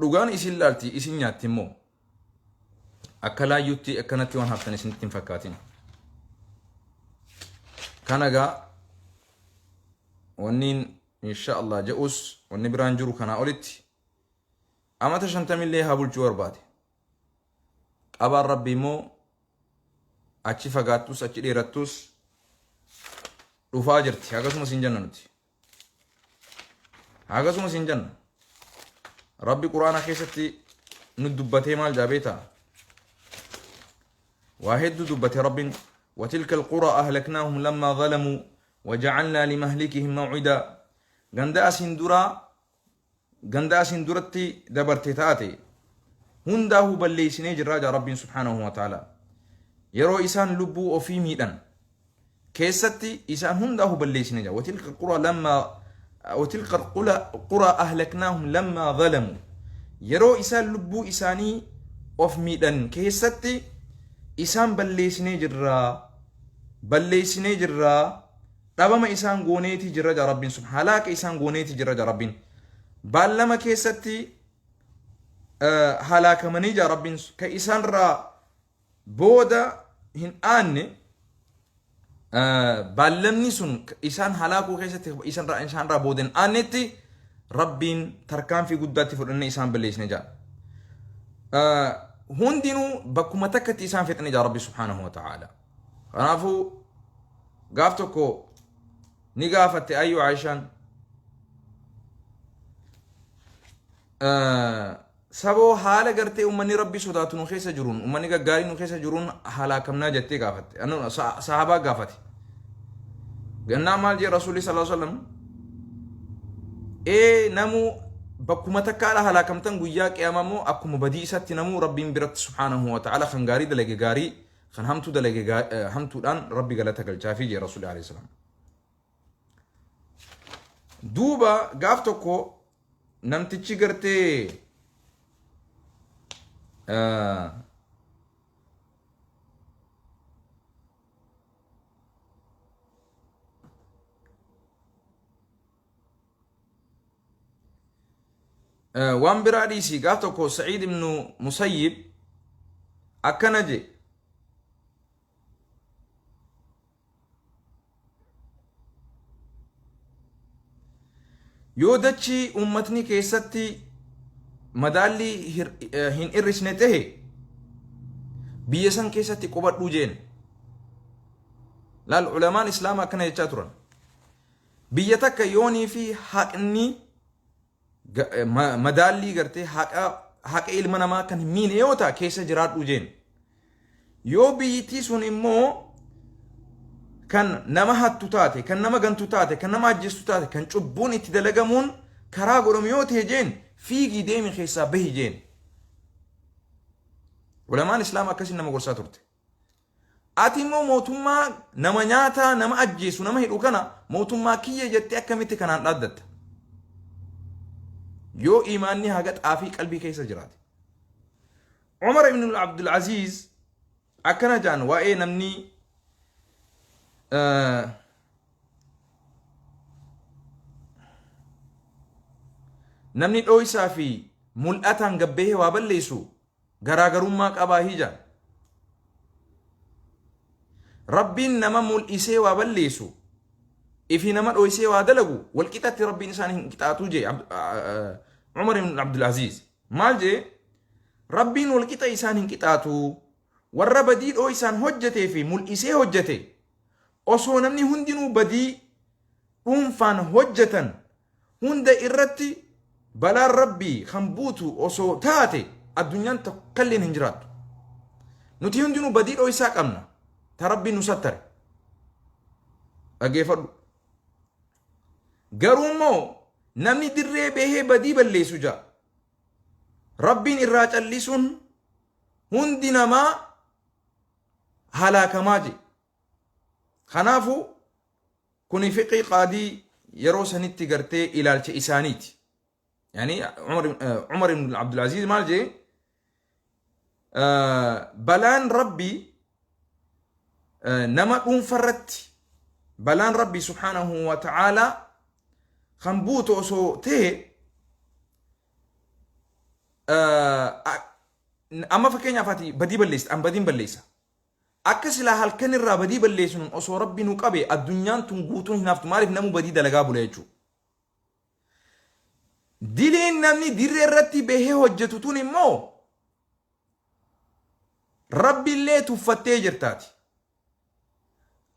dhugaan isin laalti isin nyaatti immoo akka laayyutti akkanatti waan haftan isinitti hin fakkaatin kanagaa wanniin insha Allah je'us wanni biraan jiru kanaa olitti amata 50 illee haa bulchuu barbaade qabaan rabbi immoo achi fagaattus achi dheerattus dhufaa jirti akkasumas hin janna nuti akkasumas hin janna rabbi quraana keessatti nu dubbatee maal jaabeeta واحد دبت رب وتلك القرى أهلكناهم لما ظلموا وجعلنا لمهلكهم موعدا غندا سندرتي دبرتي تاتي هنده بليسني جراجا رب سبحانه وتعالى يرو إسان لبو وفي ميدان كيستي إسان هنده بليسني جا وتلك القرى أهلكناهم لما ظلموا يرو إسان لبو إساني وف ميدان كيستي إسان بليسني جرا دابما إسان غونيتي جراجا رب سبحانه لاك إسان غونيتي جراجا رب بالما كيستي هلاك منيجا رب كإسان را بودا هن آني بالمني سن إسان هلاكو كيستي إسان را بودن آنيتي رب تركان في قداتي فرن إسان بليسني جا هندينو بكما تكت إسان فتني جا ربي سبحانه وتعالى خنافو قافتكو نقافت أيو عيشان سبو حالة قرتي أمني ربي صداتو نخيسة جرون أمني قاري نخيسة جرون حالا كمنا جتي قافت أنو صحابة قافت قلنا مال جي رسولي صلى الله عليه وسلم نمو بكما تكالا حالا كمتن قياك يامامو أكما بديسة نمو ربي برت سبحانه وتعالى خنقاري دلقي قاري خن همتو دلقي همتو الآن ربي قالتك الجافي جي رسولي عليه السلام دوبا قافتكو نمتشي قرتي وان براديسي قاتوكو سعيد بن مسيب أكنجي يودتشي أمتني كيستي مدالي هن إرسنته بيسان كيستي قبط وجين لا العلماء الإسلام أكنا يتشاترون بيتك يوني في حقني مدالي قرتي حق علمنا ما كان مين يوتا كيسا جرات وجين يو بيتي سن إمو كان نما هاتو تاتي كان نما غنتو تاتي كان نما جستو تاتي كان چبون اتدلقمون كرا قرميوتي جين فيقي ديمي خيسا به جين علماء الإسلام أكسي نما قرصا ترتي آتي مو موتما نما نياتا نما أجيسو نما هيرو كان موتما كيه جتي أكميتي كانان لادت يو إيماني هاقت آفي قلبي كيسا جراتي عمر بن عبد العزيز أكنا جان وإيه نمني namni dhoysaa fi mul'ataan gabbee waa balleessu garaagarummaa qabaa hijaan ربين نما ملئسي وبليسو إفي نما أويسي وادلقو والكتات ربين إسان كتاتو جي عمر بن عبد العزيز مال جي ربين والكتا إسان كتاتو والربديد أو إسان هجتي في ملئسي هجتي أصو نمني هندنو بدي أنفان هجتا هند إرتي بلا ربي خنبوتو أصو تاتي الدنيا تقلن هنجرات نتي هندنو بدي أو إساك أمنا تربي نستر أجيفر قرومو نمني دري به بدي بلي سجا ربين إراج الليسون هندنا ما هلاك ماجي خنافو كوني فقي قادي يروسن التجرتي إلى الإسانيت يعني عمر بن عبد العزيز مالجي بلان ربي نما فرت بلان ربي سبحانه وتعالى خنبوت أسو تيه أما فكين فاتي بدي بليس أم بدين بليسا أكسلا هل كان الرا بدي بليسون أسو ربي نقبي الدنيا تنقوتون هنافتو معرف نمو بدي دلقابو ليجو دلين نمني دير الرتي به وجتتوني مو ربي اللي تفتي جرتاتي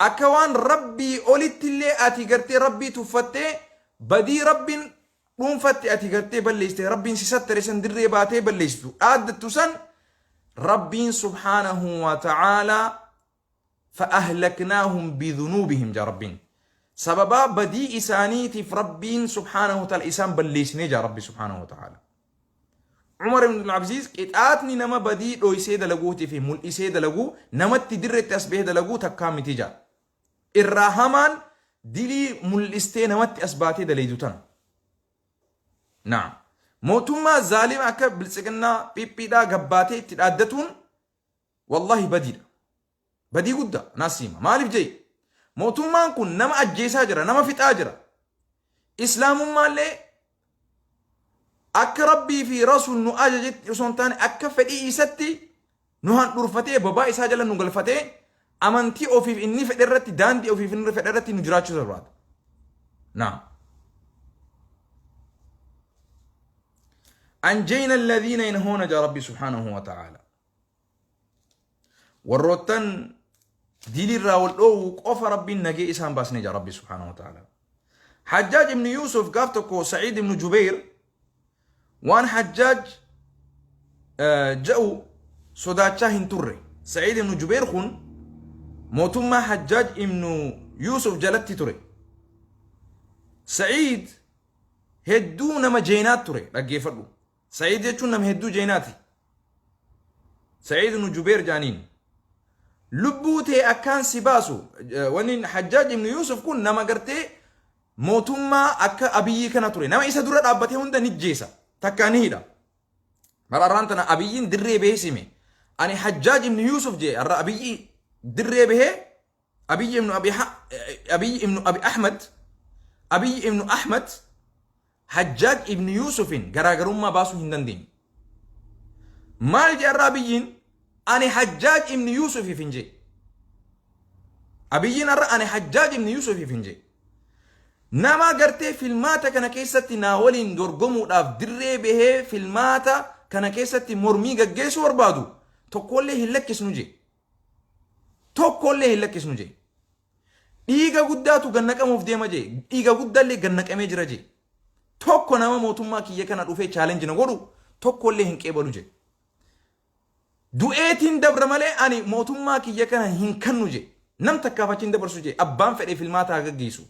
أكوان ربي أولت اللي أتي قرتي ربي تفتي بدي ربي فتي أتي قرتي بليستي ربي سيستر سندري باتي بليستو آدتو سن ربي سبحانه وتعالى فأهلكناهم بذنوبهم جا ربين سببا بدي إسانيتي في ربي سبحانه وتعالى إسان بليسني جا ربي سبحانه وتعالى عمر بن العزيز اتاتني نما بدي لو يسيد لغوتي في مول يسيد لغو نمت تدر تسبيه لغو تكامي تجا الرحمن دلي مول استي نمت اسباتي دليدوتن نعم موتما ظالم اك بلصقنا بيبيدا غباتي تدادتون والله بدي قد ناسيما مالف جي موتما كن نما اجيسا جرا نما فتا جرا اسلام مالي أك ربي في رسول نؤجت سنتان أك فدي إستي نهان درفتي بابا إساجلا نقلفتي أمانتي أو في إني فدرتي داندي أو في إني فدرتي نجرات شو زراد نعم أنجينا الذين ينهون جا ربي سبحانه وتعالى والروتن ديلي الراول أو قف ربي نجي إسان باسني جا ربي سبحانه وتعالى حجاج بن يوسف قافتكو سعيد بن جبير وان حجاج جاءوا صداتشا هنتوري سعيد بن جبير خون موتما حجاج ابن يوسف جلتي توري سعيد هدو نما جينات توري لقي فردو سعيد يجون نما هدو جيناتي سعيد بن جبير جانين لبوتي أكان سباسو وان حجاج ابن يوسف كون نما قرتي موتما أكا أبيي كان توري نما إسا دورات أبتي هندا نجيسا تكانيدا مرارانتنا أبيين دري به سمي أنا حجاج ابن يوسف جي الرا أبي دري به أبي ابن أبي أحمد أبي ابن أحمد حجاج ابن يوسف غراغرون ما باسو هندندين مال جي الرابيين أنا حجاج ابن يوسف فينجي أبيين الرا أنا حجاج ابن يوسف فينجي نما قرتي فيلماتا كان كيستي ناولين دورغمو داف دري به فيلماتا كان كيستي مرمي غجيسو وربادو توكولي هلكس نجي ديغا غداتو غنقمو فديما جي ديغا غدالي غنقمي جرا جي توكو نما موتوما كيه كان دوفي تشالنج نغورو توكولي هنقبلو جي دوئتين دبر مالي اني موتوما كيه كان هنكنو جي نم تكافاچين دبرسو جي ابان فدي فيلماتا غجيسو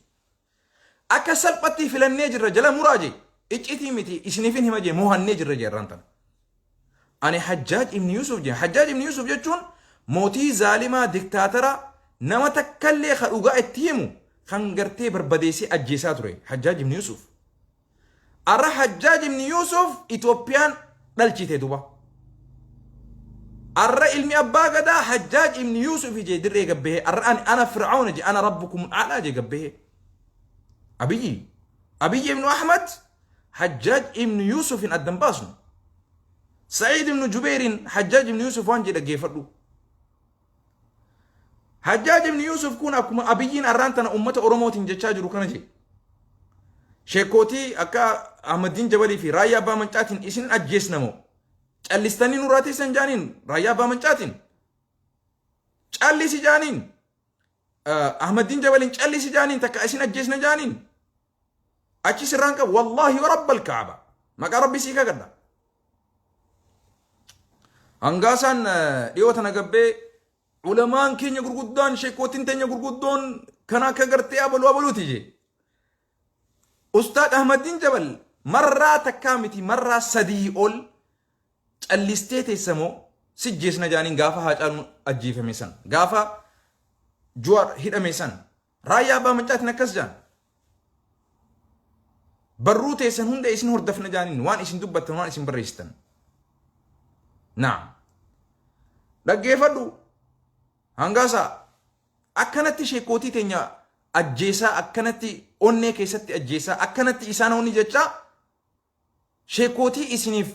أكا سلبتي في النجر جلا مراجي إجتي متي إسنفين هم جي موها النجر جرانتن أنا حجاج ابن يوسف جي حجاج ابن يوسف جتون موتي ظالمة دكتاترة نما تكلي خلوغا اتيمو خنگرتي بربديسي أجيسات روي حجاج ابن يوسف أرى حجاج ابن يوسف إتوبيان دلچي دوبا أرى علمي أبا قدا حجاج ابن يوسف جي دري قبه أرى أنا فرعون جي أنا ربكم الأعلى جي قبه أبي ابن أحمد حجاج ابن يوسف الدنباسن سعيد بن جبير حجاج ابن يوسف وانجي لقي فردو حجاج بن يوسف كون أكما أبيين أرانتنا أمة أروموت جتشاج ركنجي شيكوتي أكا أحمد الدين جبلي في رايا بامنشاتين إسن أجيس نمو الليستاني نوراتي سنجانين رايا بامنشاتين اللي سجانين أحمد الدين جبلي اللي سجانين تكا إسن أجيس نجانين أجي سرانك والله ورب الكعبة ما كان ربي سيكا قد أنغاسان ديوتنا قبي علمان كينيا غرغدان شيكوتين تينيا غرغدون كنا كغرتي أبلو تيجي أستاذ أحمد الدين جبل مرة تكامتي مرة سدي أول الليستيت يسمو سجيس نجانين غافا هاج أجيف ميسان غافا جوار هيدا ميسان رايا بامنجات نكس جان بروت يسن هند يسن هردف نجانين وان يسن دبت وان يسن بريستن نعم لقيفدو هنغاسا أكنتي شيكوتي تينيا أجيسا أكنتي أوني كيستي أجيسا أكنتي إسانا وني جتشا شيكوتي إسنيف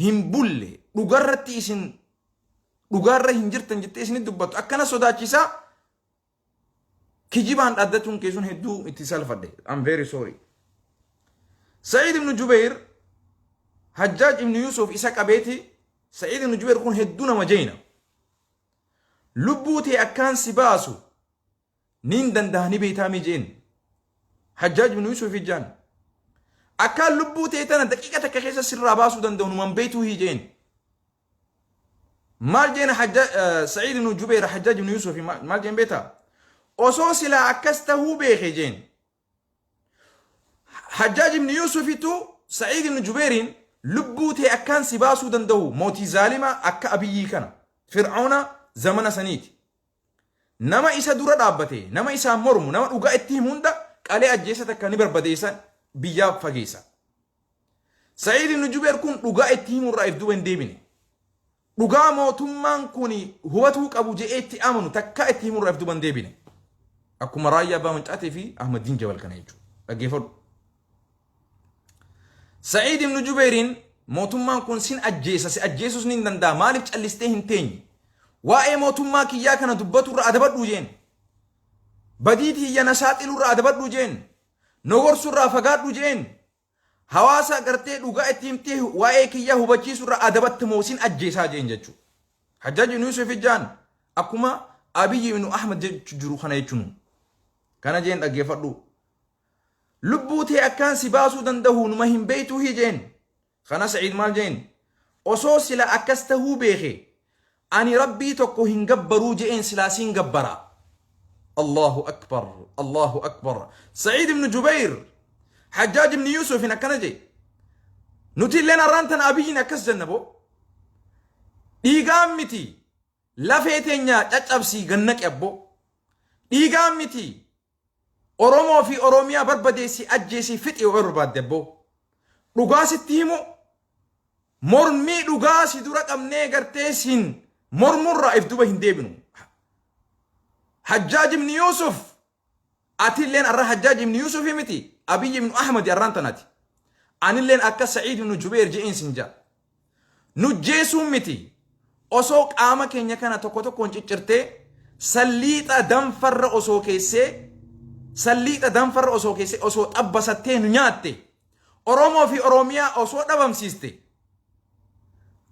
همبولي لغرتي إسن لغرة هنجرتن جتة إسني دبتو أكنا صداچيسا كجيبان أدتون كيسون هدو اتصال فدي I'm very sorry سعيد بن جبير حجاج بن يوسف إساك أبيتي سعيد بن جبير كون هدونا مجينا لبوتي أكان سباسو نين دندهني بيتامي جين حجاج بن يوسف الجان أكان لبوتي تانا دقيقة تكخيسة سر باسو دندهن من بيته هي جين مال جين حجاج سعيد بن جبير حجاج بن يوسف مال جين بيتا أصوصي لا أكسته بيخي جين حجاج بن يوسف تو سعيد بن جبير لبوتي أكان سباسو دندهو موتي ظالمة أكا أبيي كان فرعون زمن سنيتي نما إسا دورا دابته نما إسا مرمو نما أغا اتهم هندا قالي أجيسة تكاني بربديسا بيا فقيسا سعيد بن جبير كون أغا اتهم الرائف دوين ديبني أغا موتمان كوني هو توك أبو جئت آمنو تكا اتهم الرائف دوين ديبني أكو مرايا بامنتاتي في أحمد الدين جبل كان يجو أجيفر سعيد بن جبير موتمان كون سين أجيسا سي أجيسو سنين دندا مالك تأليستيهن تيني waa'ee mootummaa kiyyaa kana dubbatu irra adabadhu jeen badiitii iyya nasaaxilu irra adabadhu jeen nogorsu irraa fagaadhu jeen hawaasa gartee dhugaa itti himtee waa'ee kiyyaa hubachiisu irra adabatti moosin ajjeesaa jeen jechuu Hajjaaj ibn Yusuf ijaan akkuma Abiy ibn Ahmad jiru kana jechuun kana jeen dhaggeeffadhu lubbuutee akkaan si baasuu danda'u numa hin beeytuu hijeen kana Sa'iid maal jeen osoo sila akkas tahuu beekee أني ربي تكو هنجبرو جئين سلاسين جبرا الله أكبر الله أكبر سعيد بن جبير حجاج بن يوسف هنا كان جي نتيل لنا رانتنا أبينا كس جنبو إيقام متي لفتنيا تتبسي جنك أبو إيقام متي أرومو في أروميا بربديسي أجيسي فتي وعربات دبو لغاسي تيمو مرمي لغاسي دورك أمني قرتيسين مرمر إفدوبة هنديبنو حجاج بن يوسف أتي لين أرى حجاج بن يوسف متي أبي بن أحمد يرانتناتي أني لين أكا سعيد بن جبير جئين سنجا نجيسو متي أسوك آما كينيا كان توكوتو كونجيرتي سليتا دنفر أسو كيسي سليتا دنفر أسو كيسي أسو أبساتي نياتي أرومو في أروميا أسو دبام سيستي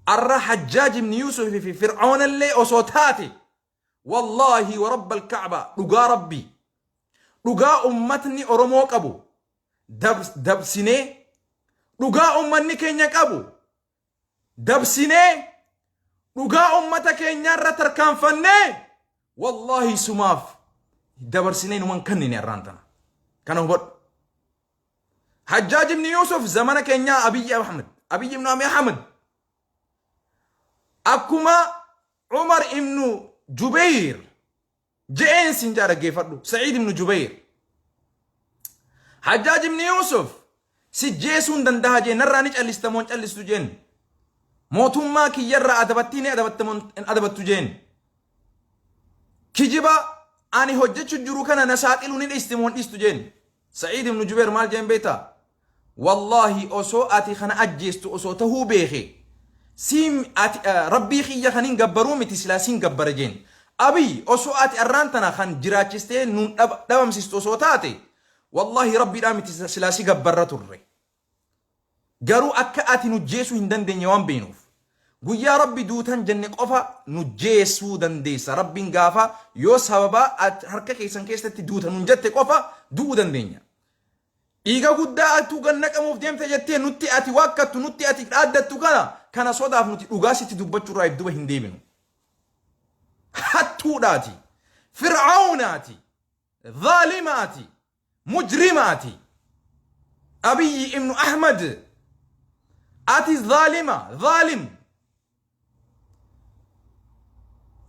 أرى حجاج بن يوسف في فرعون اللي أصوتاتي والله ورب الكعبة لقى ربي لقى أمتني أرموك أبو دبسيني لقى أمتني كينيك أبو دبسيني لقى أمتك كينيا رتركان فني والله سماف دبرسيني نمان كنني أرانتنا كانوا بر حجاج بن يوسف زمان كينيا أبي بن أبي أحمد أكما عمر ابن جبير جئين سنجارة جيفردو سعيد بن جبير حجاج بن يوسف سجيسون دندها جين نرانيج الاستمون الاستو جين موتون ما كي يرى أدبتيني أدبتو جين كجبا أني هجتش الجرو كان نساتلون الاستمون استو جين سعيد بن جبير مال جين بيتا والله أسو آتي خنا أجيستو أسو تهو بيخي سيم ربي خيا خنين جبروا متي سلاسين جبر جين أبي أسوأت أرانتنا خان جراجستين نون دبم سيستو صوتاتي والله ربي رامي سلاسي قبرت الري قرو أكأتي نجيسو هندن دين يوان بينوف قو يا ربي دوتان جنق قفا نجيسو دنديس ربي نقافا يو سببا هركا كيسان كيستي دوتان نجت قفا دو دندين إيغا قدا أتو غنك أموف ديم تجتين نتي أتي واكتو نتي أتي أدتو كان صداف نتي أغاسي تدبتو رايب دوبا هنديبنو حتو داتي فرعوناتي ظالماتي مجرماتي أبي ابن أحمد آتي ظالمة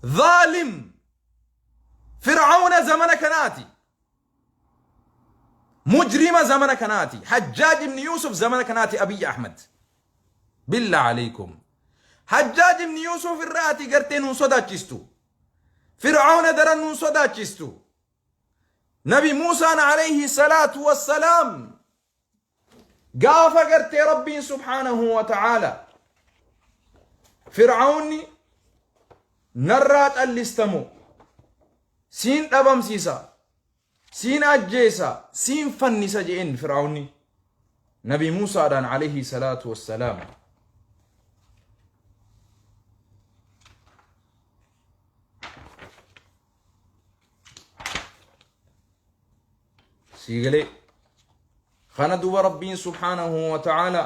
ظالم فرعون زمن كناتي مجرمة زمن كناتي حجاج بن يوسف زمن كناتي أبي أحمد بالله عليكم حجاج بن يوسف الراتي قرتين صداتشستو فرعون درن صداتشستو نبي موسى عليه الصلاة والسلام قاف قرتي ربي سبحانه وتعالى فرعوني نرات الاستمو سين أبم سيسا سين أجيسا سين فنسا جئن فرعوني نبي موسى عليه الصلاة والسلام سيقلي خندوا ربي سبحانه وتعالى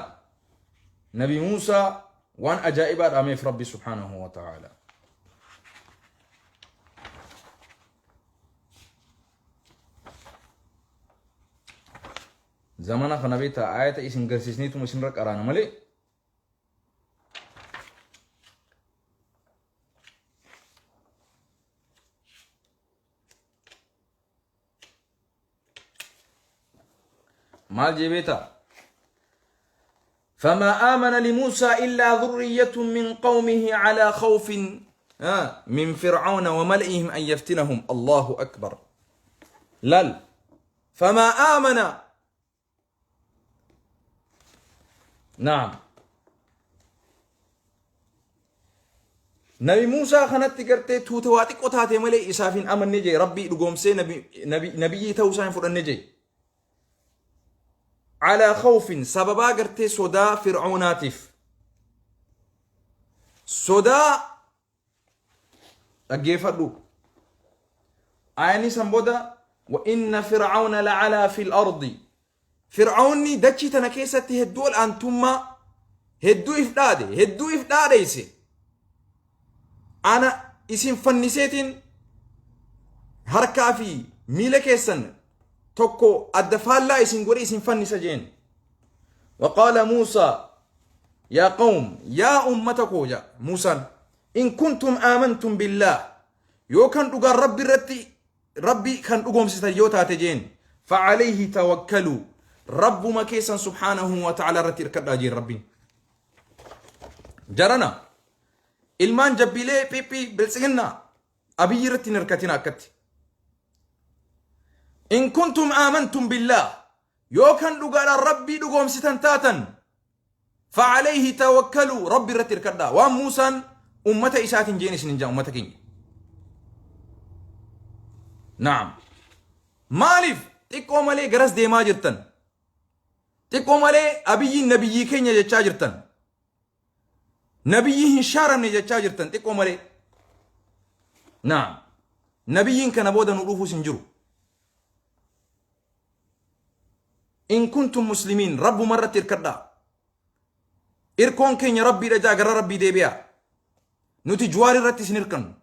نبي موسى وان أجائبات أميف ربي سبحانه وتعالى زمانا خنبيتا آية اسم قرسيسنيتم اسم رك أرانا ملي مال جيبيتا فما آمن لموسى إلا ذرية من قومه على خوف من فرعون وملئهم أن يفتنهم الله أكبر لل فما آمن نعم نبي موسى خنت قرتي توتواتي قطاتي ملئ إسافين أمن نجي ربي لقومسي نبي توسان فرن نجي على خوف سببا قرتي صدا فرعوناتف صدا أجيفدو آياني سنبودا وإن فرعون لعلى في الأرض فرعوني دجي تنكيستي هدول أنتما هدو إفدادي أنا اسم فنسيتين هركا في ميلكيسن توكو الدفال اسم قولي اسم فنسجين وقال موسى يا قوم يا أمتكو يا موسى إن كنتم آمنتم بالله يو كان تقال ربي كان تقوم ستيوتا تجين فعليه توكلوا رب مكيسا سبحانه وتعالى رتير كداجين ربي جرنا ilmaan jabbilee piipii biltsiginnaa abiyyi irratti nirkatina akkatti in kuntum aamantum billah yoo kan dhugaadhaan rabbii dhugoomsitan taatan fa'alayhi tawakkaluu rabbi irratti hirkadhaa waan muusaan ummata isaatiin jeen isin jaa ummata keenya naam maaliif xiqqoo malee garas deemaa jirtan xiqqoo malee abiyyiin nabiyyii keenya jechaa jirtan نبيين شارم نجا جرتن تقو مالي نعم نبيين كان بودا نروفو سنجرو إن كنتم مسلمين رب مرة تركدا إركون كين يا ربي رجا قرر ربي ديبيا نوتي جواري رتي سنركن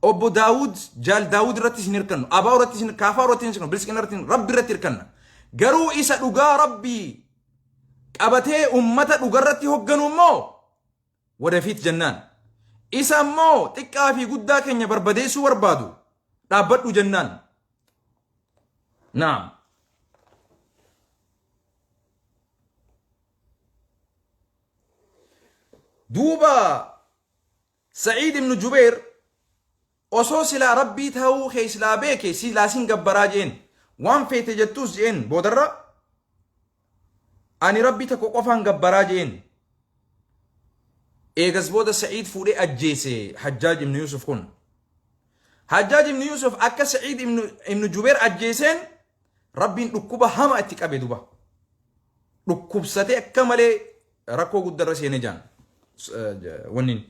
أبو داود جال داود رتي سنركن أباو رتي سنركن كافا رتي سنركن بلسكن رتي ربي رتي ركن قرو إسا لغا ربي أبتي أمتا لغرتي هقنو مو ودفيت جنان إسا مو تكا في قدا كن يبربديسو وربادو لابدو جنان نعم دوبا سعيد بن جبير أصوص لا ربي تهو خيس لا بيكي سي لاسين قبراجين وان في تجتوس جين بودرة أني ربي تكو قفان قبراجين eegas booda Sa'iid fuudhee ajjeese Hajjaaj ibn Yusuf kun. Hajjaaj ibn Yusuf akka Sa'iid ibn Jubeer ajjeeseen rabbiin dhukkuba hama itti qabe duba. Dhukkubsatee akka malee rakkoo guddarra seenee jaan wannin.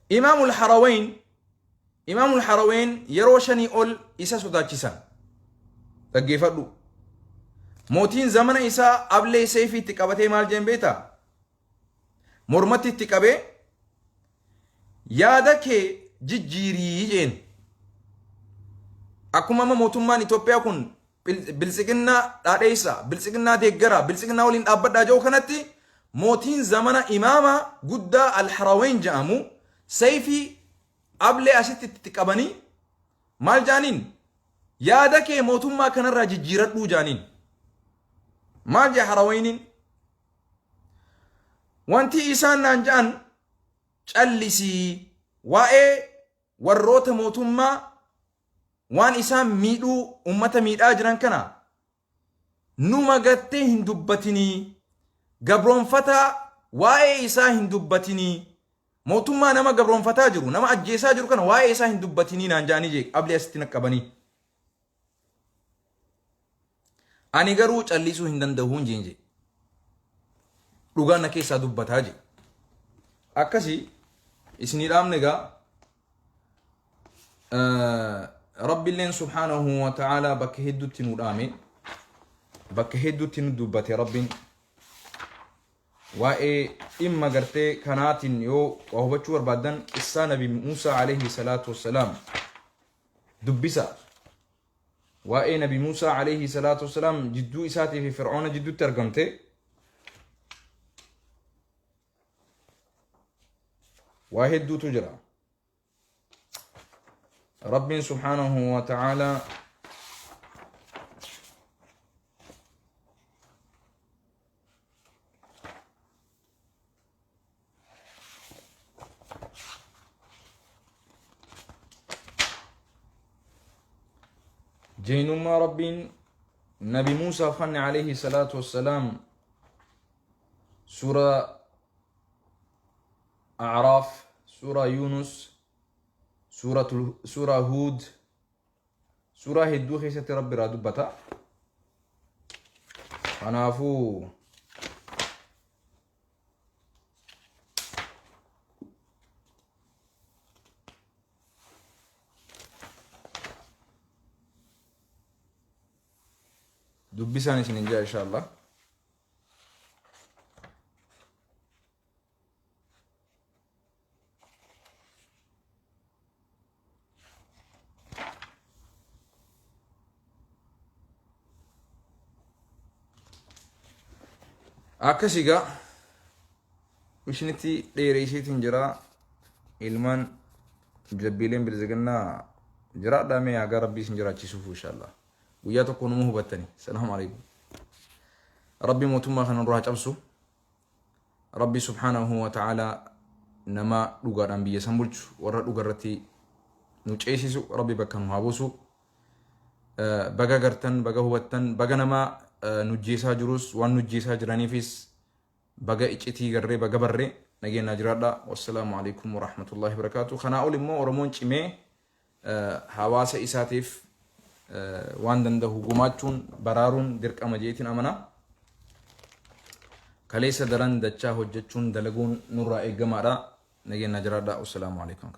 Imaamul Harawayn yeroo shanii ol isa sodaachisan. Dhaggeeffadhu. Mootiin zamana isaa ablee seefii itti qabatee maal jeen beektaa? Mormatti itti qabee yaada kee jijjiirii jeen. Akkuma amma mootummaan Itoophiyaa kun bilisiginnaa dhaadheessa, bilisiginnaa deeggara, bilisiginnaa waliin dhaabbadhaa jiru kanatti mootiin zamana imaama guddaa Al-Harawayn jedhamu seefii ablee asitti itti qabanii maal jaaniin? Yaada kee mootummaa kanarraa jijjiiradhuu jaaniin. Maal jaa Harawayniin? Wanti isaan naan ja'an callisii waa'ee warroota mootummaa waan isaan miidhuu ummata miidhaa jiran kana numa gattee hin dubbatinii, gabroonfataa waa'ee isaa hin dubbatinii, mootummaa nama gabroonfataa jiru, nama ajjeesaa jiru kana waa'ee isaa hin dubbatinii naan ja'anii jee ablee asitti naqqabanii. Ani garuu callisuu hin danda'uun jeenje. Dhugaan na keessaa dubbataa je. Akkasii isinii dhaamne egaa Rabbiilleen subhaanahu wa ta'ala bakka hedduutti nu dhaame, bakka hedduutti nu dubbate Rabbiin waa'ee dhimma gartee kanaatiin yoo waa hubachuu barbaaddan qissaa Nabi Muusaa alayhi salaatu wassalaam dubbisa. Waa'ee Nabi Muusaa alayhi salaatu wassalaam jidduu isaatii fi Fir'auna jidduutti argamte waa hedduutu jira. Rabbiin subhaanahu wa ta'ala جينما ربين نبي موسى فن عليه الصلاة والسلام سورة أعراف، سورة يونس، سورة هود، سورة هدو خيسة ربي رادبتا فنافو دبساني سننجا إن شاء الله. Akkasiga ishinitti dheereessiitiin jira ilmaan jabbiileen bilizigannaa jiraadhaa mee hagaa rabbii isin jiraachisuuf inshallah. Guyyaa tokko numa hubattani. Salaamu alaykum. Rabbi mootummaa kana nurraa cabsu. Rabbi subhaanahu wa ta'ala nama dhugaadhaan biyya san bulchu warra dhugarratti nu ceesisu Rabbi bakka nu haa buusu. Baga gartan, baga hubattan, baga nama nujjeesaa jirus waan nujjeesaa jiraniifis baga iccitii garree baga barree nageenyaa jiraadha. Wassalaamu alaykum wa rahmatullahi wa barakatuh. Kanaa ol immoo Oromoon cimee hawaasa isaatiif waan danda'u gumaachuun baraaruun dirqama jeetiin amana. Kaleessa daran dachaa hojjechuun dalaguun nurraa eegamaadha. Nageenyaa jiraadha. Wassalaamu alaykum.